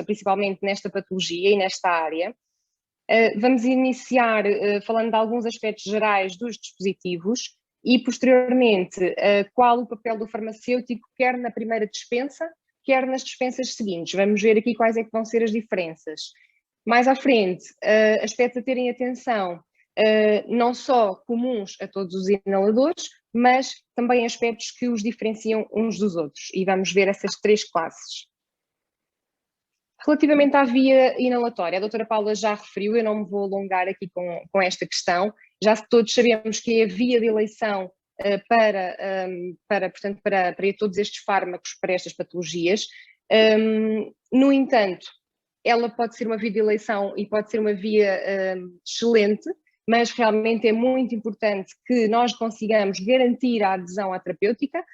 principalmente nesta patologia e nesta área. Vamos iniciar falando de alguns aspectos gerais dos dispositivos e, posteriormente, qual o papel do farmacêutico, quer na primeira dispensa, quer nas dispensas seguintes. Vamos ver aqui quais é que vão ser as diferenças. Mais à frente, aspectos a terem atenção, não só comuns a todos os inaladores, mas também aspectos que os diferenciam uns dos outros. E vamos ver essas 3 classes. Relativamente à via inalatória, a doutora Paula já referiu, eu não me vou alongar aqui com esta questão, já todos sabemos que é a via de eleição para todos estes fármacos, para estas patologias. No entanto, ela pode ser uma via de eleição e pode ser uma via excelente, mas realmente é muito importante que nós consigamos garantir a adesão à terapêutica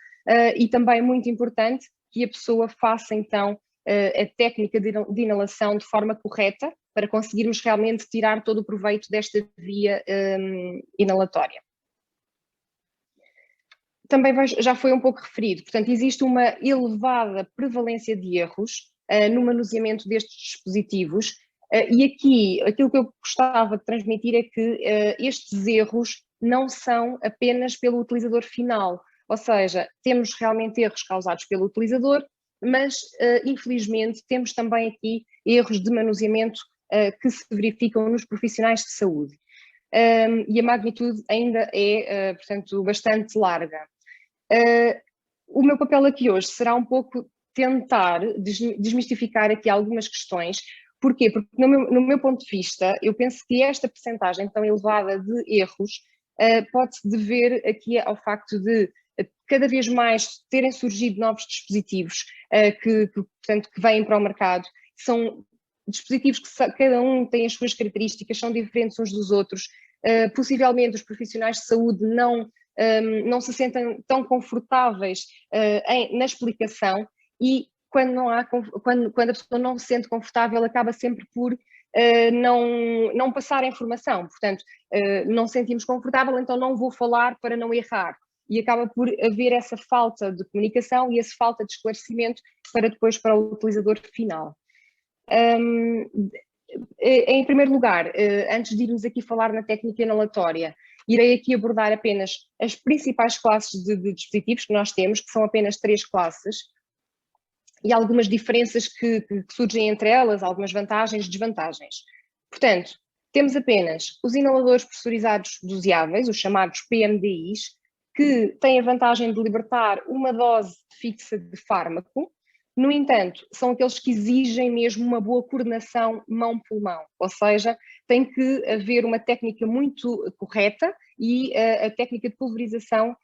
e também muito importante que a pessoa faça então a técnica de inalação de forma correta para conseguirmos realmente tirar todo o proveito desta via inalatória. Também já foi um pouco referido, portanto, existe uma elevada prevalência de erros no manuseamento destes dispositivos e aqui aquilo que eu gostava de transmitir é que estes erros não são apenas pelo utilizador final, ou seja, temos realmente erros causados pelo utilizador, mas infelizmente temos também aqui erros de manuseamento que se verificam nos profissionais de saúde. E a magnitude ainda é, portanto, bastante larga. O meu papel aqui hoje será um pouco tentar desmistificar aqui algumas questões. Porquê? Porque no meu ponto de vista, eu penso que esta percentagem tão elevada de erros pode-se dever aqui ao facto de cada vez mais terem surgido novos dispositivos portanto, que vêm para o mercado. São dispositivos que cada um tem as suas características, são diferentes uns dos outros. Possivelmente os profissionais de saúde não se sentem tão confortáveis na explicação e quando a pessoa não se sente confortável acaba sempre por não passar a informação. Portanto, não sentimos confortável, então não vou falar para não errar. E acaba por haver essa falta de comunicação e essa falta de esclarecimento para o utilizador final. Em primeiro lugar, antes de irmos aqui falar na técnica inalatória, irei aqui abordar apenas as principais classes de dispositivos que nós temos, que são apenas 3 classes, e algumas diferenças que surgem entre elas, algumas vantagens e desvantagens. Portanto, temos apenas os inaladores pressurizados doseáveis, os chamados PMDIs, que têm a vantagem de libertar uma dose fixa de fármaco. No entanto, são aqueles que exigem mesmo uma boa coordenação mão-pulmão, ou seja, tem que haver uma técnica muito correta e a técnica de pulverização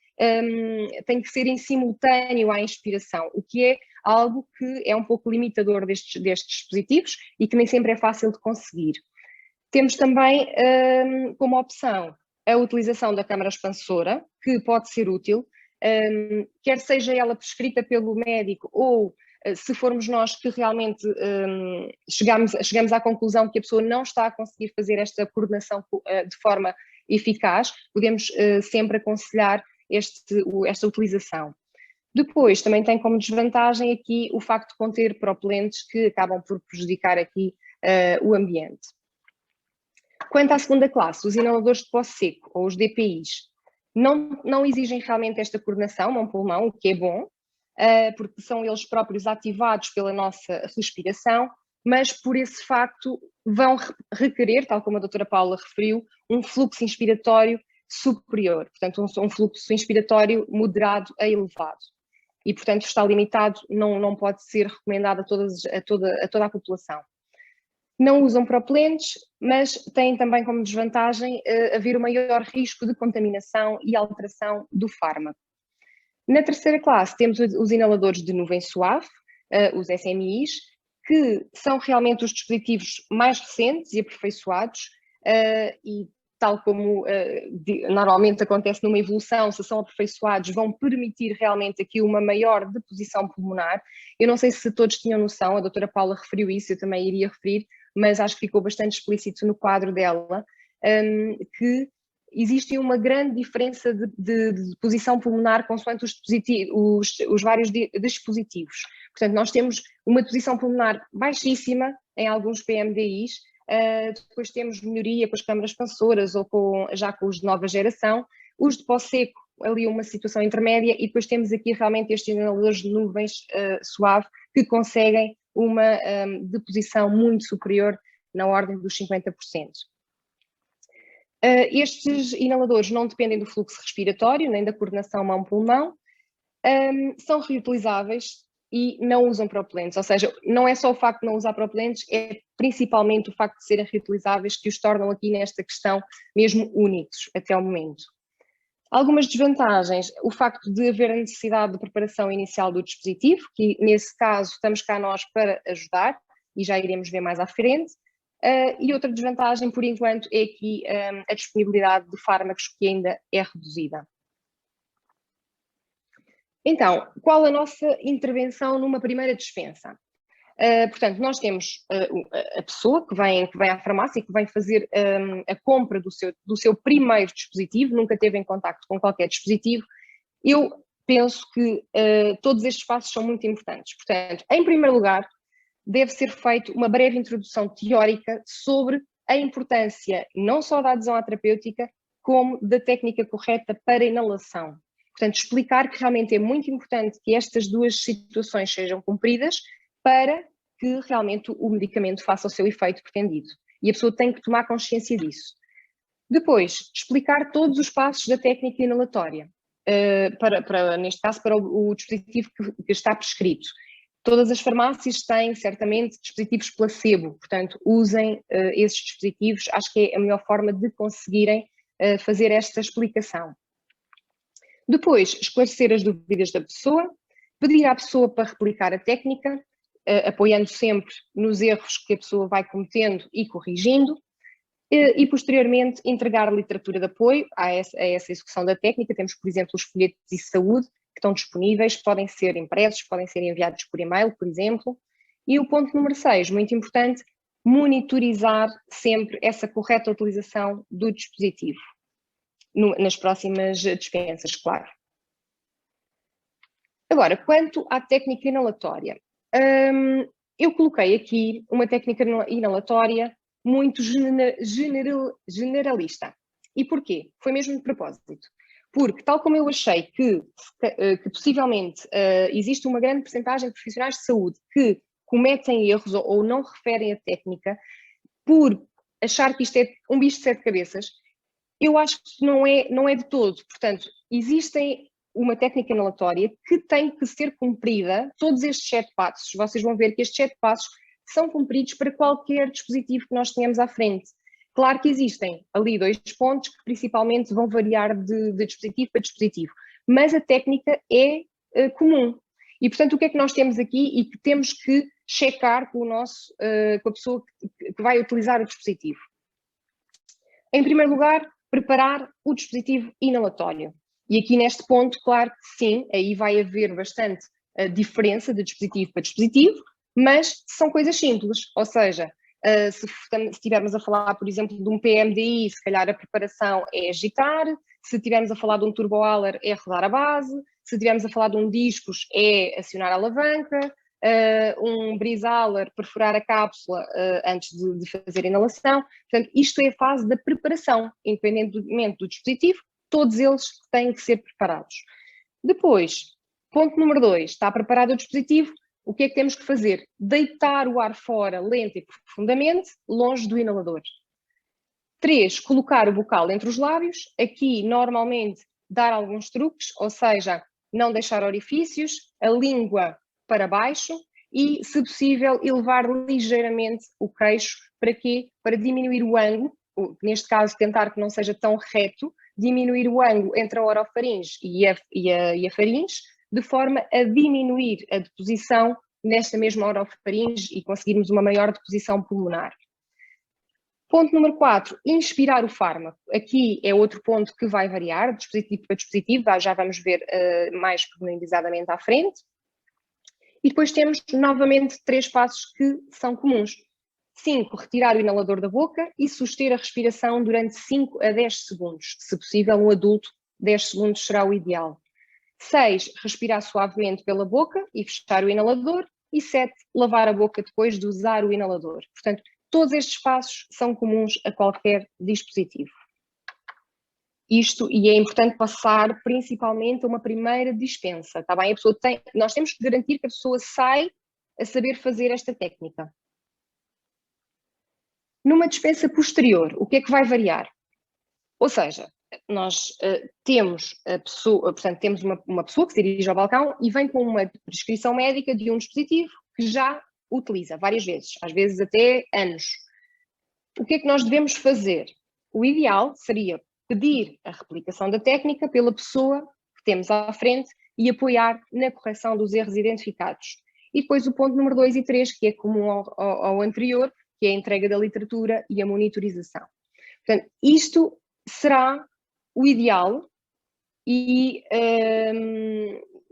tem que ser em simultâneo à inspiração, o que é algo que é um pouco limitador destes dispositivos e que nem sempre é fácil de conseguir. Temos também como opção a utilização da câmara expansora, que pode ser útil, quer seja ela prescrita pelo médico ou se formos nós que realmente chegamos à conclusão que a pessoa não está a conseguir fazer esta coordenação de forma eficaz, podemos sempre aconselhar esta utilização. Depois, também tem como desvantagem aqui o facto de conter propelentes que acabam por prejudicar aqui o ambiente. Quanto à segunda classe, os inaladores de pó seco, ou os DPIs, não exigem realmente esta coordenação mão-pulmão, o que é bom, porque são eles próprios ativados pela nossa respiração, mas por esse facto vão requerer, tal como a doutora Paula referiu, um fluxo inspiratório superior, portanto um fluxo inspiratório moderado a elevado. E, portanto, está limitado, não pode ser recomendado a toda a população. Não usam propelentes, mas têm também como desvantagem haver o maior risco de contaminação e alteração do fármaco. Na terceira classe temos os inaladores de nuvem suave, os SNIs, que são realmente os dispositivos mais recentes e aperfeiçoados e tal como normalmente acontece numa evolução, se são aperfeiçoados, vão permitir realmente aqui uma maior deposição pulmonar. Eu não sei se todos tinham noção, a doutora Paula referiu isso, eu também iria referir, mas acho que ficou bastante explícito no quadro dela, que existe uma grande diferença de deposição pulmonar consoante os vários dispositivos. Portanto, nós temos uma deposição pulmonar baixíssima em alguns PMDIs, depois temos melhoria com as câmaras expansoras ou já com os de nova geração, os de pó seco, ali uma situação intermédia, e depois temos aqui realmente estes inaladores de nuvens suave que conseguem uma deposição muito superior na ordem dos 50%. Estes inaladores não dependem do fluxo respiratório, nem da coordenação mão-pulmão, são reutilizáveis e não usam propelentes, ou seja, não é só o facto de não usar propelentes, é principalmente o facto de serem reutilizáveis que os tornam aqui nesta questão mesmo únicos até o momento. Algumas desvantagens, o facto de haver a necessidade de preparação inicial do dispositivo, que nesse caso estamos cá nós para ajudar, e já iremos ver mais à frente. E outra desvantagem, por enquanto, é aqui a disponibilidade de fármacos que ainda é reduzida. Então, qual a nossa intervenção numa primeira dispensa? Portanto, nós temos a pessoa que vem à farmácia e que vem fazer a compra do seu primeiro dispositivo, nunca teve em contacto com qualquer dispositivo. Eu penso que todos estes passos são muito importantes. Portanto, em primeiro lugar, deve ser feita uma breve introdução teórica sobre a importância não só da adesão à terapêutica, como da técnica correta para inalação. Portanto, explicar que realmente é muito importante que estas duas situações sejam cumpridas para que realmente o medicamento faça o seu efeito pretendido. E a pessoa tem que tomar consciência disso. Depois, explicar todos os passos da técnica inalatória, neste caso, para o dispositivo que está prescrito. Todas as farmácias têm, certamente, dispositivos placebo, portanto, usem esses dispositivos, acho que é a melhor forma de conseguirem fazer esta explicação. Depois, esclarecer as dúvidas da pessoa, pedir à pessoa para replicar a técnica, apoiando sempre nos erros que a pessoa vai cometendo e corrigindo, e posteriormente entregar literatura de apoio a essa execução da técnica. Temos, por exemplo, os folhetos de saúde que estão disponíveis, podem ser impressos, podem ser enviados por e-mail, por exemplo. E o ponto número 6, muito importante, monitorizar sempre essa correta utilização do dispositivo, nas próximas dispensas, claro. Agora, quanto à técnica inalatória, eu coloquei aqui uma técnica inalatória muito generalista. E porquê? Foi mesmo de propósito. Porque, tal como eu achei que possivelmente existe uma grande percentagem de profissionais de saúde que cometem erros ou não referem a técnica por achar que isto é um bicho de 7 cabeças, eu acho que não é de todo. Portanto, existe uma técnica inalatória que tem que ser cumprida, todos estes 7 passos, vocês vão ver que estes 7 passos são cumpridos para qualquer dispositivo que nós tenhamos à frente. Claro que existem ali 2 pontos que principalmente vão variar de dispositivo para dispositivo, mas a técnica é comum. E, portanto, o que é que nós temos aqui e que temos que checar com a pessoa que vai utilizar o dispositivo? Em primeiro lugar, preparar o dispositivo inalatório. E aqui neste ponto, claro que sim, aí vai haver bastante diferença de dispositivo para dispositivo, mas são coisas simples, ou seja, se estivermos a falar, por exemplo, de um PMDI, se calhar a preparação é agitar, se estivermos a falar de um turboaler é rodar a base, se estivermos a falar de um discos é acionar a alavanca, um brisaler, perfurar a cápsula antes de fazer a inalação. Portanto, isto é a fase da preparação, independentemente do dispositivo, todos eles têm que ser preparados. Depois, ponto número 2, está preparado o dispositivo, o que é que temos que fazer? Deitar o ar fora lenta e profundamente, longe do inalador. 3, colocar o bocal entre os lábios, aqui normalmente dar alguns truques, ou seja, não deixar orifícios, a língua para baixo e, se possível, elevar ligeiramente o queixo. Para quê? Para diminuir o ângulo, neste caso tentar que não seja tão reto, diminuir o ângulo entre a orofaringe e a faringe, de forma a diminuir a deposição nesta mesma orofaringe e conseguirmos uma maior deposição pulmonar. Ponto número 4, inspirar o fármaco. Aqui é outro ponto que vai variar, de dispositivo para dispositivo, já vamos ver mais pormenorizadamente à frente. E depois temos novamente 3 passos que são comuns. 5, retirar o inalador da boca e suster a respiração durante 5 a 10 segundos. Se possível, um adulto, 10 segundos será o ideal. 6, respirar suavemente pela boca e fechar o inalador. E 7, lavar a boca depois de usar o inalador. Portanto, todos estes passos são comuns a qualquer dispositivo. E é importante passar principalmente a uma primeira dispensa, está bem? Nós temos que garantir que a pessoa sai a saber fazer esta técnica. Numa dispensa posterior, o que é que vai variar? Ou seja, nós temos uma pessoa que se dirige ao balcão e vem com uma prescrição médica de um dispositivo que já utiliza várias vezes, às vezes até anos. O que é que nós devemos fazer? O ideal seria pedir a replicação da técnica pela pessoa que temos à frente e apoiar na correção dos erros identificados. e depois o ponto número 2 e 3, que é comum ao anterior, que é a entrega da literatura e a monitorização. Portanto, isto será o ideal e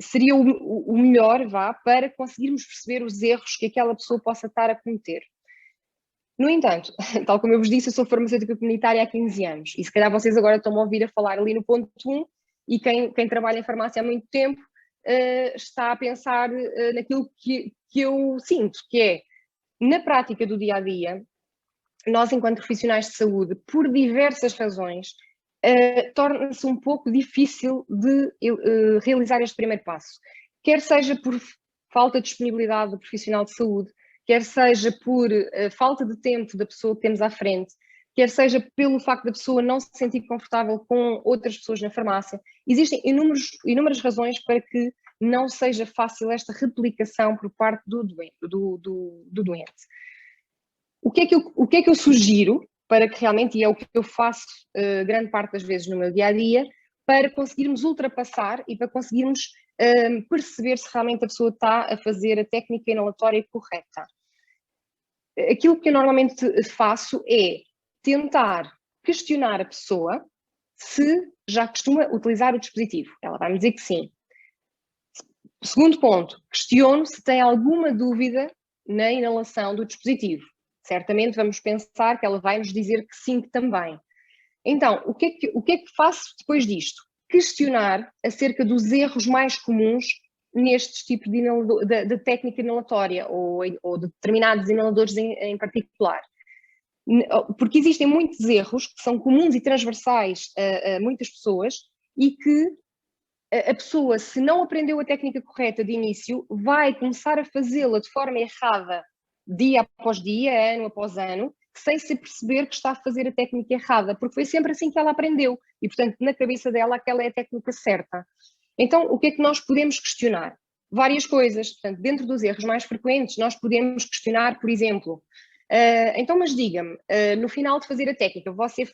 seria o melhor, para conseguirmos perceber os erros que aquela pessoa possa estar a cometer. No entanto, tal como eu vos disse, eu sou farmacêutica comunitária há 15 anos e se calhar vocês agora estão a ouvir a falar ali no ponto 1 e quem trabalha em farmácia há muito tempo está a pensar naquilo que eu sinto, que é, na prática do dia-a-dia, nós enquanto profissionais de saúde, por diversas razões, torna-se um pouco difícil de realizar este primeiro passo. Quer seja por falta de disponibilidade do profissional de saúde, quer seja por falta de tempo da pessoa que temos à frente, quer seja pelo facto da pessoa não se sentir confortável com outras pessoas na farmácia. Existem inúmeras razões para que não seja fácil esta replicação por parte do doente. O que é que eu sugiro para que realmente, e é o que eu faço grande parte das vezes no meu dia-a-dia, para conseguirmos ultrapassar e para conseguirmos perceber se realmente a pessoa está a fazer a técnica inalatória correta. Aquilo que eu normalmente faço é tentar questionar a pessoa se já costuma utilizar o dispositivo. Ela vai me dizer que sim. Segundo ponto, questiono se tem alguma dúvida na inalação do dispositivo. Certamente vamos pensar que ela vai nos dizer que sim também. Então, o que é que faço depois disto? Questionar acerca dos erros mais comuns nestes tipos de técnica inalatória ou de determinados inaladores em particular. Porque existem muitos erros que são comuns e transversais a muitas pessoas e que a pessoa, se não aprendeu a técnica correta de início, vai começar a fazê-la de forma errada dia após dia, ano após ano, sem se perceber que está a fazer a técnica errada, porque foi sempre assim que ela aprendeu e, portanto, na cabeça dela aquela é a técnica certa. Então, o que é que nós podemos questionar? Várias coisas. Portanto, dentro dos erros mais frequentes, nós podemos questionar, por exemplo, então, mas diga-me, no final de fazer a técnica, você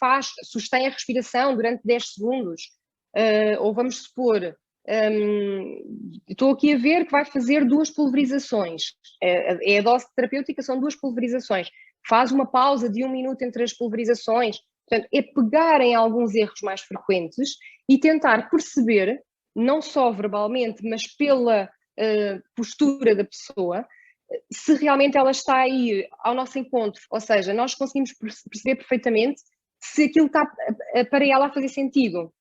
sustém a respiração durante 10 segundos? Ou vamos supor, estou aqui a ver que vai fazer 2 pulverizações. É a dose terapêutica, são 2 pulverizações. Faz uma pausa de 1 minuto entre as pulverizações. Portanto, é pegar em alguns erros mais frequentes e tentar perceber, não só verbalmente, mas pela postura da pessoa, se realmente ela está a ir ao nosso encontro. Ou seja, nós conseguimos perceber perfeitamente se aquilo está para ela a fazer sentido.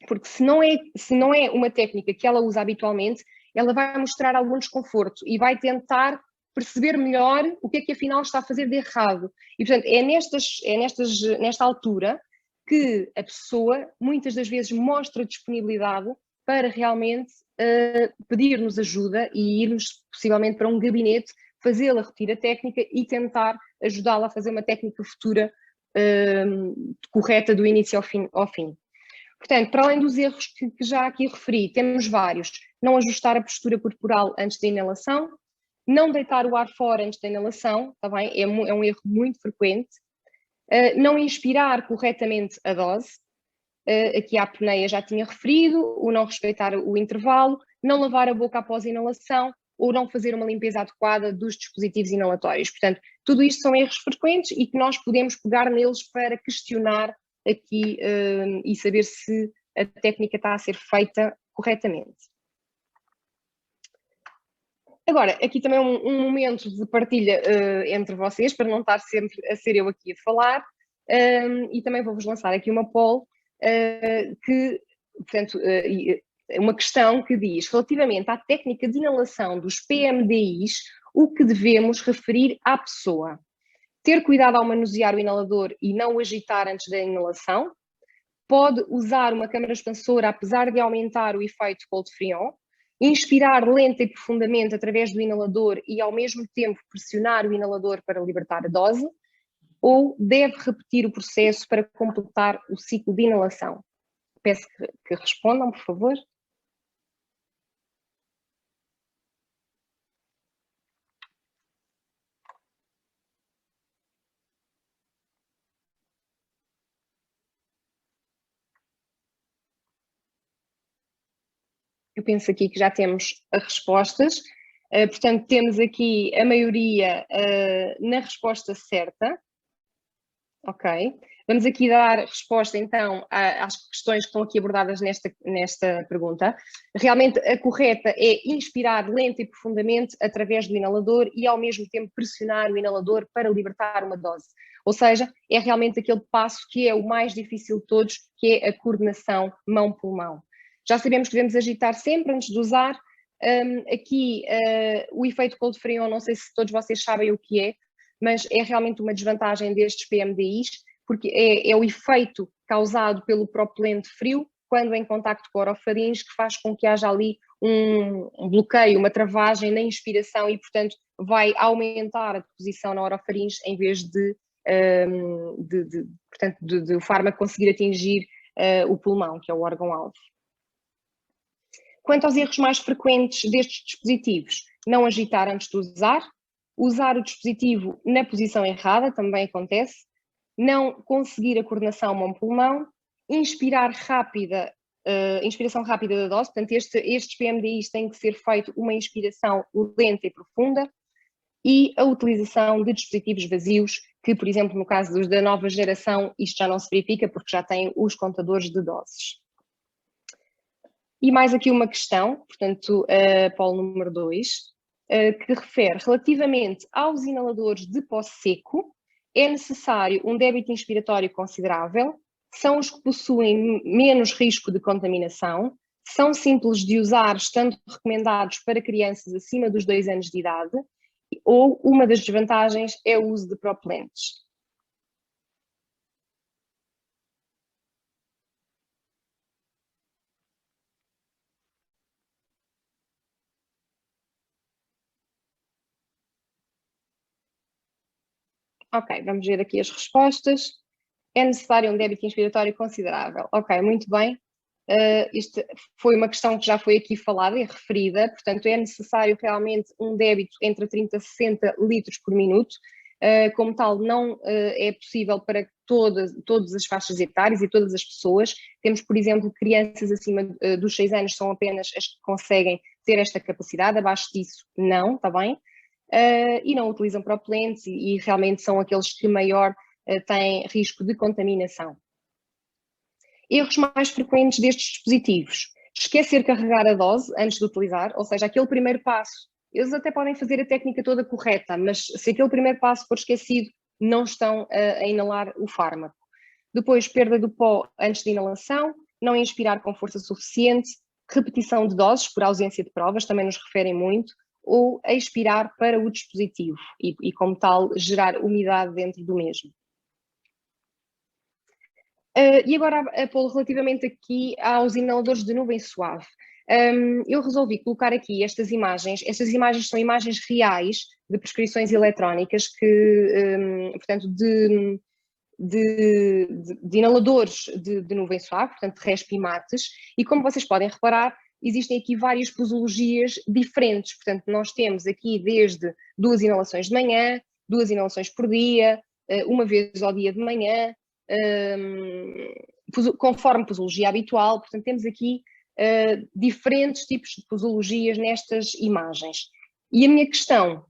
Porque se não é uma técnica que ela usa habitualmente, ela vai mostrar algum desconforto e vai tentar perceber melhor o que é que afinal está a fazer de errado. E, portanto, é nesta altura que a pessoa, muitas das vezes, mostra disponibilidade para realmente pedir-nos ajuda e irmos, possivelmente, para um gabinete, fazê-la repetir a técnica e tentar ajudá-la a fazer uma técnica futura correta do início ao fim. Portanto, para além dos erros que já aqui referi, temos vários. Não ajustar a postura corporal antes da inalação, não deitar o ar fora antes da inalação, tá bem? É um erro muito frequente. Não inspirar corretamente a dose, aqui a apneia já tinha referido, o não respeitar o intervalo, não lavar a boca após a inalação ou não fazer uma limpeza adequada dos dispositivos inalatórios. Portanto, tudo isto são erros frequentes e que nós podemos pegar neles para questionar aqui e saber se a técnica está a ser feita corretamente. Agora, aqui também um momento de partilha entre vocês, para não estar sempre a ser eu aqui a falar, e também vou-vos lançar aqui uma poll, uma questão que diz, relativamente à técnica de inalação dos PMDIs, o que devemos referir à pessoa? Ter cuidado ao manusear o inalador e não o agitar antes da inalação? Pode usar uma câmara expansora apesar de aumentar o efeito cold-frion? Inspirar lenta e profundamente através do inalador e ao mesmo tempo pressionar o inalador para libertar a dose? Ou deve repetir o processo para completar o ciclo de inalação? Peço que respondam, por favor. Eu penso aqui que já temos as respostas. Portanto, temos aqui a maioria na resposta certa. Ok. Vamos aqui dar resposta, então, às questões que estão aqui abordadas nesta pergunta. Realmente, a correta é inspirar lenta e profundamente através do inalador e, ao mesmo tempo, pressionar o inalador para libertar uma dose. Ou seja, é realmente aquele passo que é o mais difícil de todos, que é a coordenação mão-pulmão. Já sabemos que devemos agitar sempre antes de usar. Aqui, o efeito cold free on, não sei se todos vocês sabem o que é, mas é realmente uma desvantagem destes PMDIs, porque é o efeito causado pelo propelente frio, quando em contacto com a orofaringe, que faz com que haja ali um bloqueio, uma travagem na inspiração e, portanto, vai aumentar a deposição na orofaringe em vez de o fármaco conseguir atingir o pulmão, que é o órgão-alvo. Quanto aos erros mais frequentes destes dispositivos, não agitar antes de usar o dispositivo na posição errada, também acontece, não conseguir a coordenação mão-pulmão, inspiração rápida da dose, portanto estes PMDIs têm que ser feito uma inspiração lenta e profunda, e a utilização de dispositivos vazios, que por exemplo no caso dos da nova geração isto já não se verifica porque já têm os contadores de doses. E mais aqui uma questão, portanto polo número 2, que refere relativamente aos inaladores de pó seco, é necessário um débito inspiratório considerável, são os que possuem menos risco de contaminação, são simples de usar, estando recomendados para crianças acima dos 2 anos de idade, ou uma das desvantagens é o uso de propelentes. Ok, vamos ver aqui as respostas. É necessário um débito inspiratório considerável. Ok, muito bem. Isto foi uma questão que já foi aqui falada e referida, portanto é necessário realmente um débito entre 30 e 60 litros por minuto. Como tal, não é possível para todas as faixas etárias e todas as pessoas. Temos, por exemplo, crianças acima dos 6 anos são apenas as que conseguem ter esta capacidade, abaixo disso não, está bem? E não utilizam propelentes e realmente são aqueles que maior têm risco de contaminação. Erros mais frequentes destes dispositivos: esquecer carregar a dose antes de utilizar, ou seja, aquele primeiro passo. Eles até podem fazer a técnica toda correta, mas se aquele primeiro passo for esquecido, não estão a inalar o fármaco. Depois, perda do pó antes de inalação, não inspirar com força suficiente, repetição de doses por ausência de provas, também nos referem muito, ou expirar para o dispositivo e como tal, gerar umidade dentro do mesmo. E agora, Paulo, relativamente aqui aos inaladores de nuvem suave. Eu resolvi colocar aqui estas imagens são imagens reais de prescrições eletrónicas que, portanto, de inaladores de nuvem suave, portanto, respimates, e como vocês podem reparar, existem aqui várias posologias diferentes, portanto, nós temos aqui desde 2 inalações de manhã, 2 inalações por dia, uma vez ao dia de manhã, conforme posologia habitual, portanto, temos aqui diferentes tipos de posologias nestas imagens. E a minha questão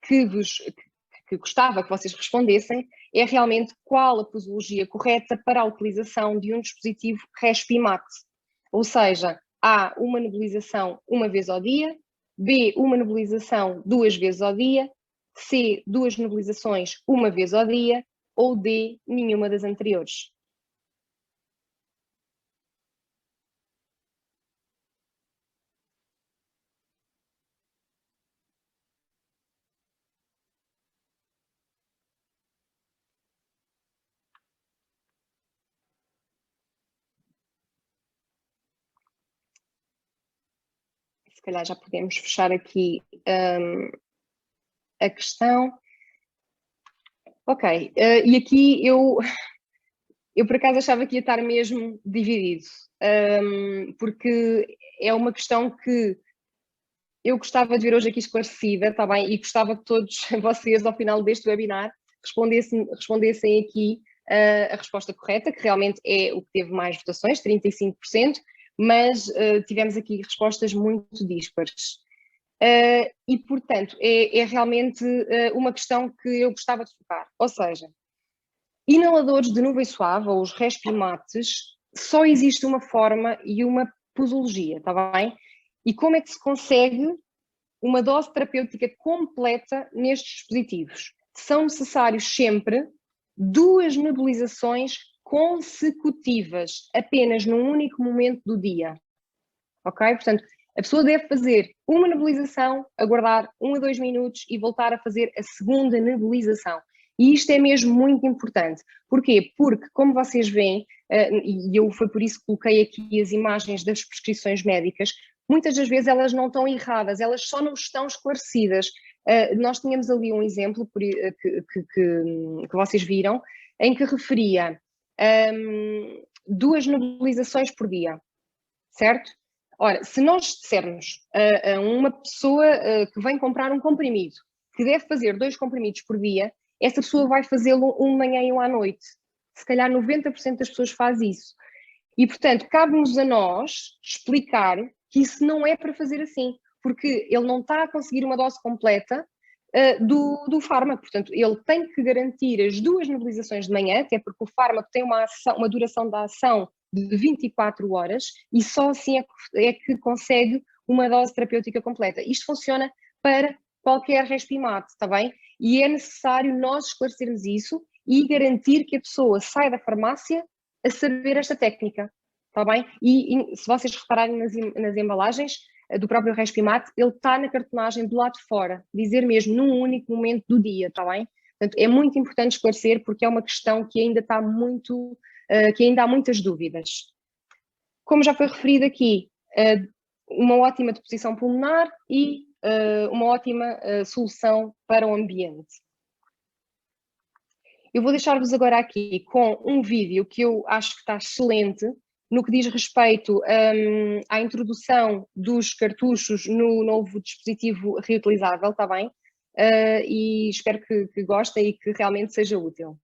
que gostava que vocês respondessem é realmente qual a posologia correta para a utilização de um dispositivo Respimate. Ou seja, A, uma nebulização uma vez ao dia, B, uma nebulização 2 vezes ao dia, C, 2 nebulizações uma vez ao dia, ou D, nenhuma das anteriores. Se calhar já podemos fechar aqui a questão. Ok, e aqui eu por acaso achava que ia estar mesmo dividido, porque é uma questão que eu gostava de ver hoje aqui esclarecida, está bem? E gostava que todos vocês, ao final deste webinar, respondessem aqui a resposta correta, que realmente é o que teve mais votações, 35%, mas tivemos aqui respostas muito díspares. E, portanto, é realmente uma questão que eu gostava de focar. Ou seja, inaladores de nuvem suave, ou os respimates, só existe uma forma e uma posologia, está bem? E como é que se consegue uma dose terapêutica completa nestes dispositivos? São necessários sempre 2 nebulizações consecutivas, apenas num único momento do dia. Ok? Portanto, a pessoa deve fazer uma nebulização, aguardar 1 a 2 minutos e voltar a fazer a segunda nebulização. E isto é mesmo muito importante. Porquê? Porque, como vocês veem, e foi por isso que coloquei aqui as imagens das prescrições médicas, muitas das vezes elas não estão erradas, elas só não estão esclarecidas. Nós tínhamos ali um exemplo que vocês viram, em que referia 2 nebulizações por dia, certo? Ora, se nós dissermos a uma pessoa que vem comprar um comprimido, que deve fazer 2 comprimidos por dia, essa pessoa vai fazê-lo um de manhã e um à noite. Se calhar 90% das pessoas faz isso. E, portanto, cabe-nos a nós explicar que isso não é para fazer assim, porque ele não está a conseguir uma dose completa do fármaco. Portanto, ele tem que garantir as 2 nebulizações de manhã, até porque o fármaco tem uma duração da ação de 24 horas e só assim é que consegue uma dose terapêutica completa. Isto funciona para qualquer respimate, está bem? E é necessário nós esclarecermos isso e garantir que a pessoa sai da farmácia a saber esta técnica, está bem? E se vocês repararem nas embalagens do próprio respimate, ele está na cartonagem do lado de fora, dizer mesmo num único momento do dia, está bem? Portanto, é muito importante esclarecer porque é uma questão que ainda está muito, que ainda há muitas dúvidas. Como já foi referido aqui, uma ótima deposição pulmonar e uma ótima solução para o ambiente. Eu vou deixar-vos agora aqui com um vídeo que eu acho que está excelente no que diz respeito à introdução dos cartuchos no novo dispositivo reutilizável, está bem? E espero que gostem e que realmente seja útil.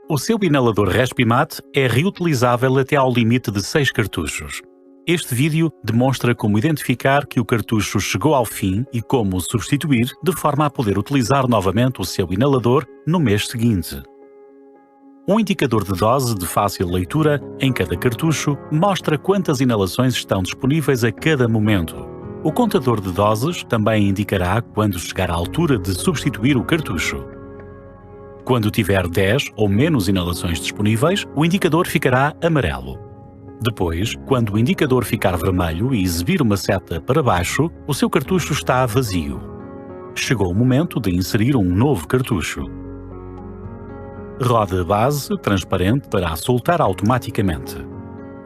O seu inalador Respimat é reutilizável até ao limite de 6 cartuchos. Este vídeo demonstra como identificar que o cartucho chegou ao fim e como o substituir de forma a poder utilizar novamente o seu inalador no mês seguinte. Um indicador de dose de fácil leitura em cada cartucho mostra quantas inalações estão disponíveis a cada momento. O contador de doses também indicará quando chegar à altura de substituir o cartucho. Quando tiver 10 ou menos inalações disponíveis, o indicador ficará amarelo. Depois, quando o indicador ficar vermelho e exibir uma seta para baixo, o seu cartucho está vazio. Chegou o momento de inserir um novo cartucho. Rode a base transparente para a soltar automaticamente.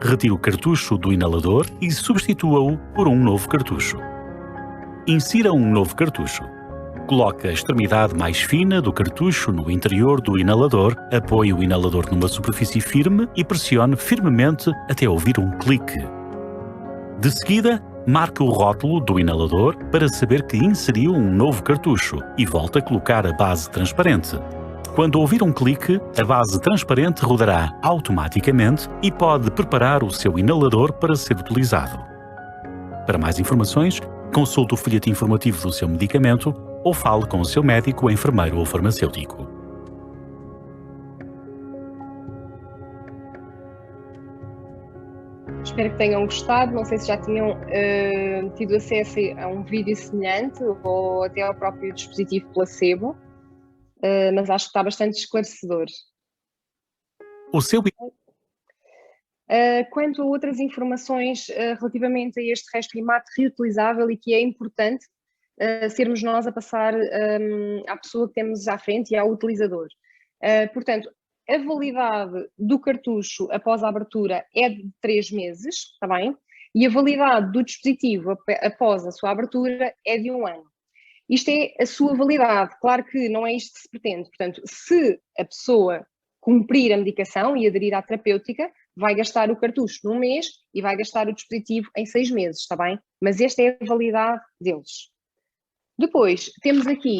Retire o cartucho do inalador e substitua-o por um novo cartucho. Insira um novo cartucho. Coloque a extremidade mais fina do cartucho no interior do inalador, apoie o inalador numa superfície firme e pressione firmemente até ouvir um clique. De seguida, marque o rótulo do inalador para saber que inseriu um novo cartucho e volte a colocar a base transparente. Quando ouvir um clique, a base transparente rodará automaticamente e pode preparar o seu inalador para ser utilizado. Para mais informações, consulte o folheto informativo do seu medicamento ou fale com o seu médico, enfermeiro ou farmacêutico. Espero que tenham gostado. Não sei se já tinham tido acesso a um vídeo semelhante ou até ao próprio dispositivo placebo, mas acho que está bastante esclarecedor. O seu... Quanto a outras informações relativamente a este Respimat reutilizável e que é importante sermos nós a passar à pessoa que temos à frente e ao utilizador. Portanto, a validade do cartucho após a abertura é de 3 meses, está bem? E a validade do dispositivo após a sua abertura é de 1 ano. Isto é a sua validade, claro que não é isto que se pretende. Portanto, se a pessoa cumprir a medicação e aderir à terapêutica, vai gastar o cartucho num mês e vai gastar o dispositivo em 6 meses, está bem? Mas esta é a validade deles. Depois, temos aqui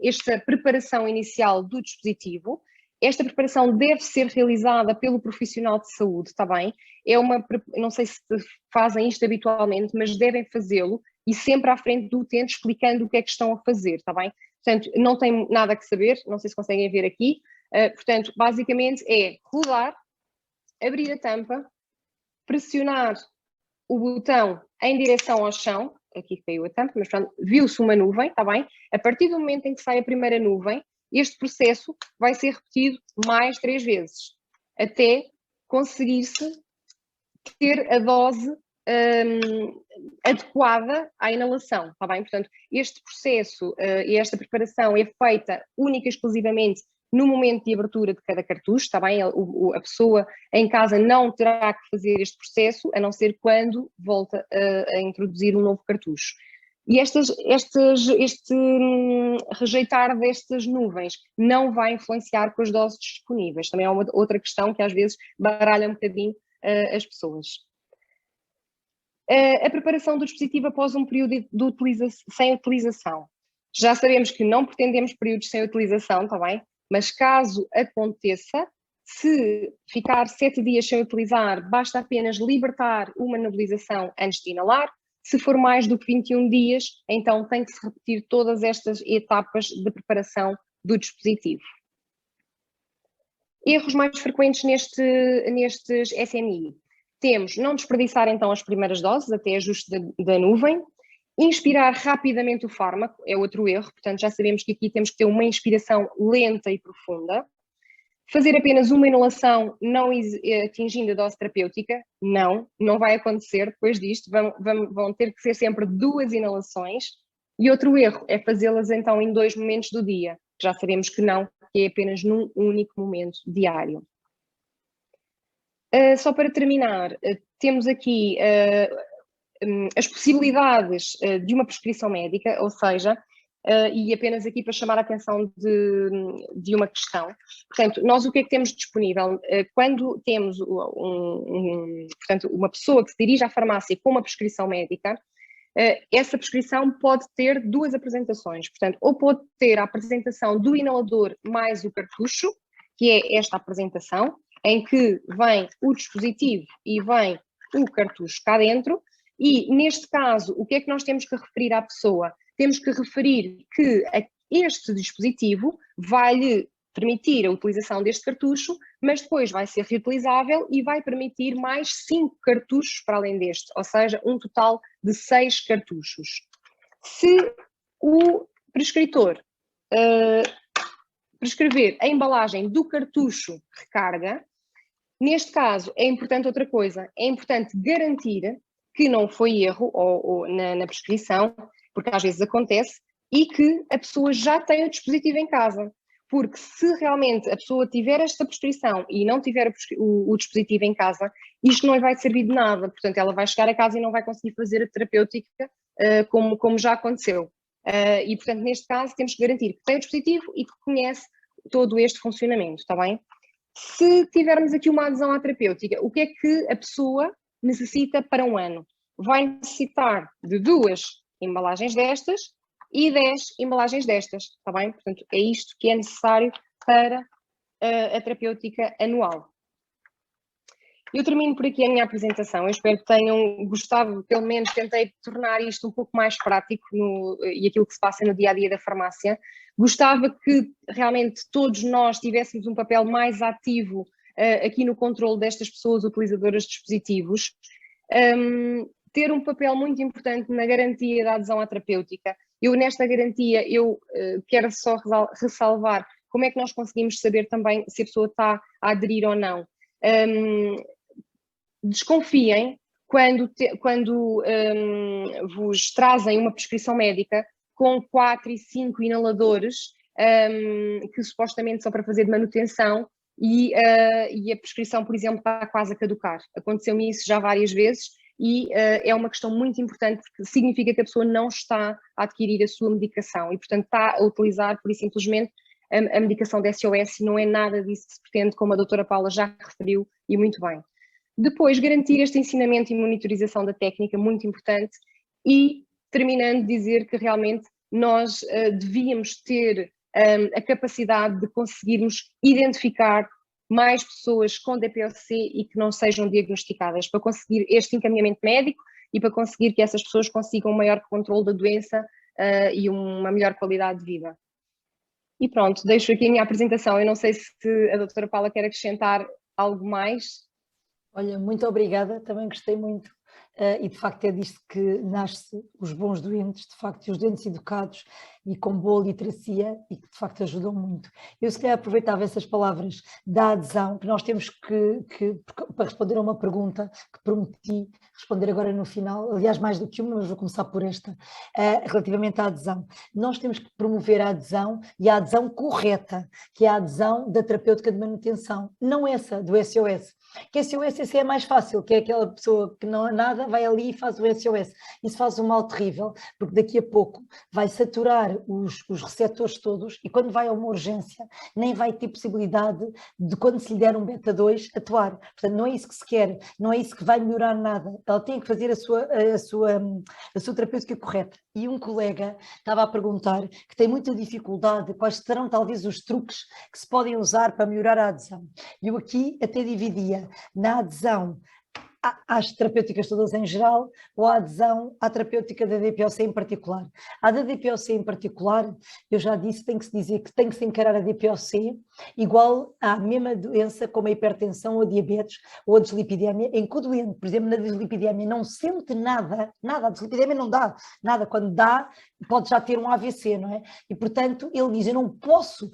esta preparação inicial do dispositivo esta preparação deve ser realizada pelo profissional de saúde, está bem? Não sei se fazem isto habitualmente, mas devem fazê-lo e sempre à frente do utente explicando o que é que estão a fazer, está bem? Portanto, não tem nada que saber, não sei se conseguem ver aqui. Portanto, basicamente é rodar, abrir a tampa, pressionar o botão em direção ao chão, aqui caiu a tampa, mas pronto, viu-se uma nuvem, está bem? A partir do momento em que sai a primeira nuvem, este processo vai ser repetido mais 3 vezes, até conseguir-se ter a dose adequada à inalação, está bem? Portanto, este processo e esta preparação é feita única e exclusivamente no momento de abertura de cada cartucho, está bem? A pessoa em casa não terá que fazer este processo, a não ser quando volta a introduzir um novo cartucho. E este rejeitar destas nuvens não vai influenciar com as doses disponíveis. Também é uma outra questão que às vezes baralha um bocadinho as pessoas. A preparação do dispositivo após um período sem utilização. Já sabemos que não pretendemos períodos sem utilização, está bem? Mas caso aconteça, se ficar 7 dias sem utilizar, basta apenas libertar uma nebulização antes de inalar. Se for mais do que 21 dias, então tem que se repetir todas estas etapas de preparação do dispositivo. Erros mais frequentes nestes SNI. Temos não desperdiçar então as primeiras doses até ajuste da nuvem, inspirar rapidamente o fármaco, é outro erro, portanto já sabemos que aqui temos que ter uma inspiração lenta e profunda, fazer apenas uma inalação não atingindo a dose terapêutica, não vai acontecer depois disto, vão ter que ser sempre 2 inalações, e outro erro é fazê-las então em 2 momentos do dia, já sabemos que não, que é apenas num único momento diário. Só para terminar, temos aqui as possibilidades de uma prescrição médica, ou seja, e apenas aqui para chamar a atenção de uma questão. Portanto, nós o que é que temos disponível? Quando temos portanto, uma pessoa que se dirige à farmácia com uma prescrição médica, essa prescrição pode ter 2 apresentações. Portanto, ou pode ter a apresentação do inalador mais o cartucho, que é esta apresentação, em que vem o dispositivo e vem o cartucho cá dentro, e neste caso, o que é que nós temos que referir à pessoa? Temos que referir que este dispositivo vai-lhe permitir a utilização deste cartucho, mas depois vai ser reutilizável e vai permitir mais 5 cartuchos para além deste, ou seja, um total de 6 cartuchos. Se o prescritor prescrever a embalagem do cartucho recarga, neste caso é importante outra coisa, é importante garantir que não foi erro na prescrição, porque às vezes acontece, e que a pessoa já tem o dispositivo em casa. Porque se realmente a pessoa tiver esta prescrição e não tiver o dispositivo em casa, isto não vai servir de nada. Portanto, ela vai chegar a casa e não vai conseguir fazer a terapêutica como já aconteceu. E, portanto, neste caso, temos que garantir que tem o dispositivo e que conhece todo este funcionamento, está bem? Se tivermos aqui uma adesão à terapêutica, o que é que a pessoa necessita para um ano? Vai necessitar de 2 embalagens destas e 10 embalagens destas, está bem? Portanto, é isto que é necessário para a terapêutica anual. Eu termino por aqui a minha apresentação. Eu espero que tenham gostado, pelo menos tentei tornar isto um pouco mais prático e aquilo que se passa no dia-a-dia da farmácia. Gostava que realmente todos nós tivéssemos um papel mais ativo aqui no controle destas pessoas utilizadoras de dispositivos. Ter um papel muito importante na garantia da adesão à terapêutica. Nesta garantia, quero só ressalvar como é que nós conseguimos saber também se a pessoa está a aderir ou não. Desconfiem quando vos trazem uma prescrição médica com 4 e 5 inaladores que supostamente são para fazer de manutenção e a prescrição, por exemplo, está quase a caducar. Aconteceu-me isso já várias vezes e é uma questão muito importante porque significa que a pessoa não está a adquirir a sua medicação e, portanto, está a utilizar, por simplesmente, a medicação da SOS e não é nada disso que se pretende, como a doutora Paula já referiu e muito bem. Depois, garantir este ensinamento e monitorização da técnica, muito importante, e terminando, dizer que realmente nós devíamos ter a capacidade de conseguirmos identificar mais pessoas com DPOC e que não sejam diagnosticadas, para conseguir este encaminhamento médico e para conseguir que essas pessoas consigam um maior controle da doença e uma melhor qualidade de vida. E pronto, deixo aqui a minha apresentação. Eu não sei se a doutora Paula quer acrescentar algo mais. Olha, muito obrigada, também gostei muito. E de facto é disto que nasce os bons doentes, de facto, e os doentes educados e com boa literacia e que de facto ajudam muito. Eu se calhar aproveitava essas palavras da adesão, que nós temos para responder a uma pergunta que prometi responder agora no final, aliás mais do que uma, mas vou começar por esta, relativamente à adesão. Nós temos que promover a adesão e a adesão correta, que é a adesão da terapêutica de manutenção, não essa do SOS. Que SOS esse é mais fácil, que é aquela pessoa que não é nada, vai ali e faz o SOS. Isso faz um mal terrível, porque daqui a pouco vai saturar os receptores todos e quando vai a uma urgência nem vai ter possibilidade de, quando se lhe der um beta-2, atuar. Portanto, não é isso que se quer, não é isso que vai melhorar nada. Ela tem que fazer a sua terapêutica correta. E um colega estava a perguntar que tem muita dificuldade, quais serão talvez os truques que se podem usar para melhorar a adesão. Eu aqui até dividia na adesão às terapêuticas todas em geral ou a adesão à terapêutica da DPOC em particular. A da DPOC em particular, eu já disse, tem que se dizer que tem que se encarar a DPOC igual à mesma doença como a hipertensão ou a diabetes ou a dislipidemia, em que o doente, por exemplo, na dislipidemia não sente nada, a dislipidemia não dá nada, quando dá pode já ter um AVC, não é? E portanto ele diz, eu não posso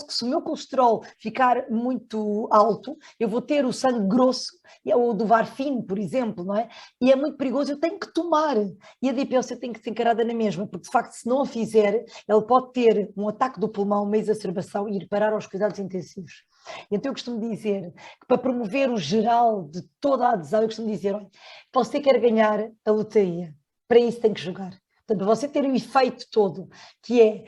que se o meu colesterol ficar muito alto, eu vou ter o sangue grosso, ou do varfino, por exemplo, não é? E é muito perigoso, eu tenho que tomar. E a DPOC tem que ser encarada na mesma, porque de facto se não a fizer, ele pode ter um ataque do pulmão, uma exacerbação e ir parar aos cuidados intensivos. Então eu costumo dizer que para promover o geral de toda a adesão, eu costumo dizer, olha, você quer ganhar a loteria, para isso tem que jogar. Portanto, você ter o efeito todo, que é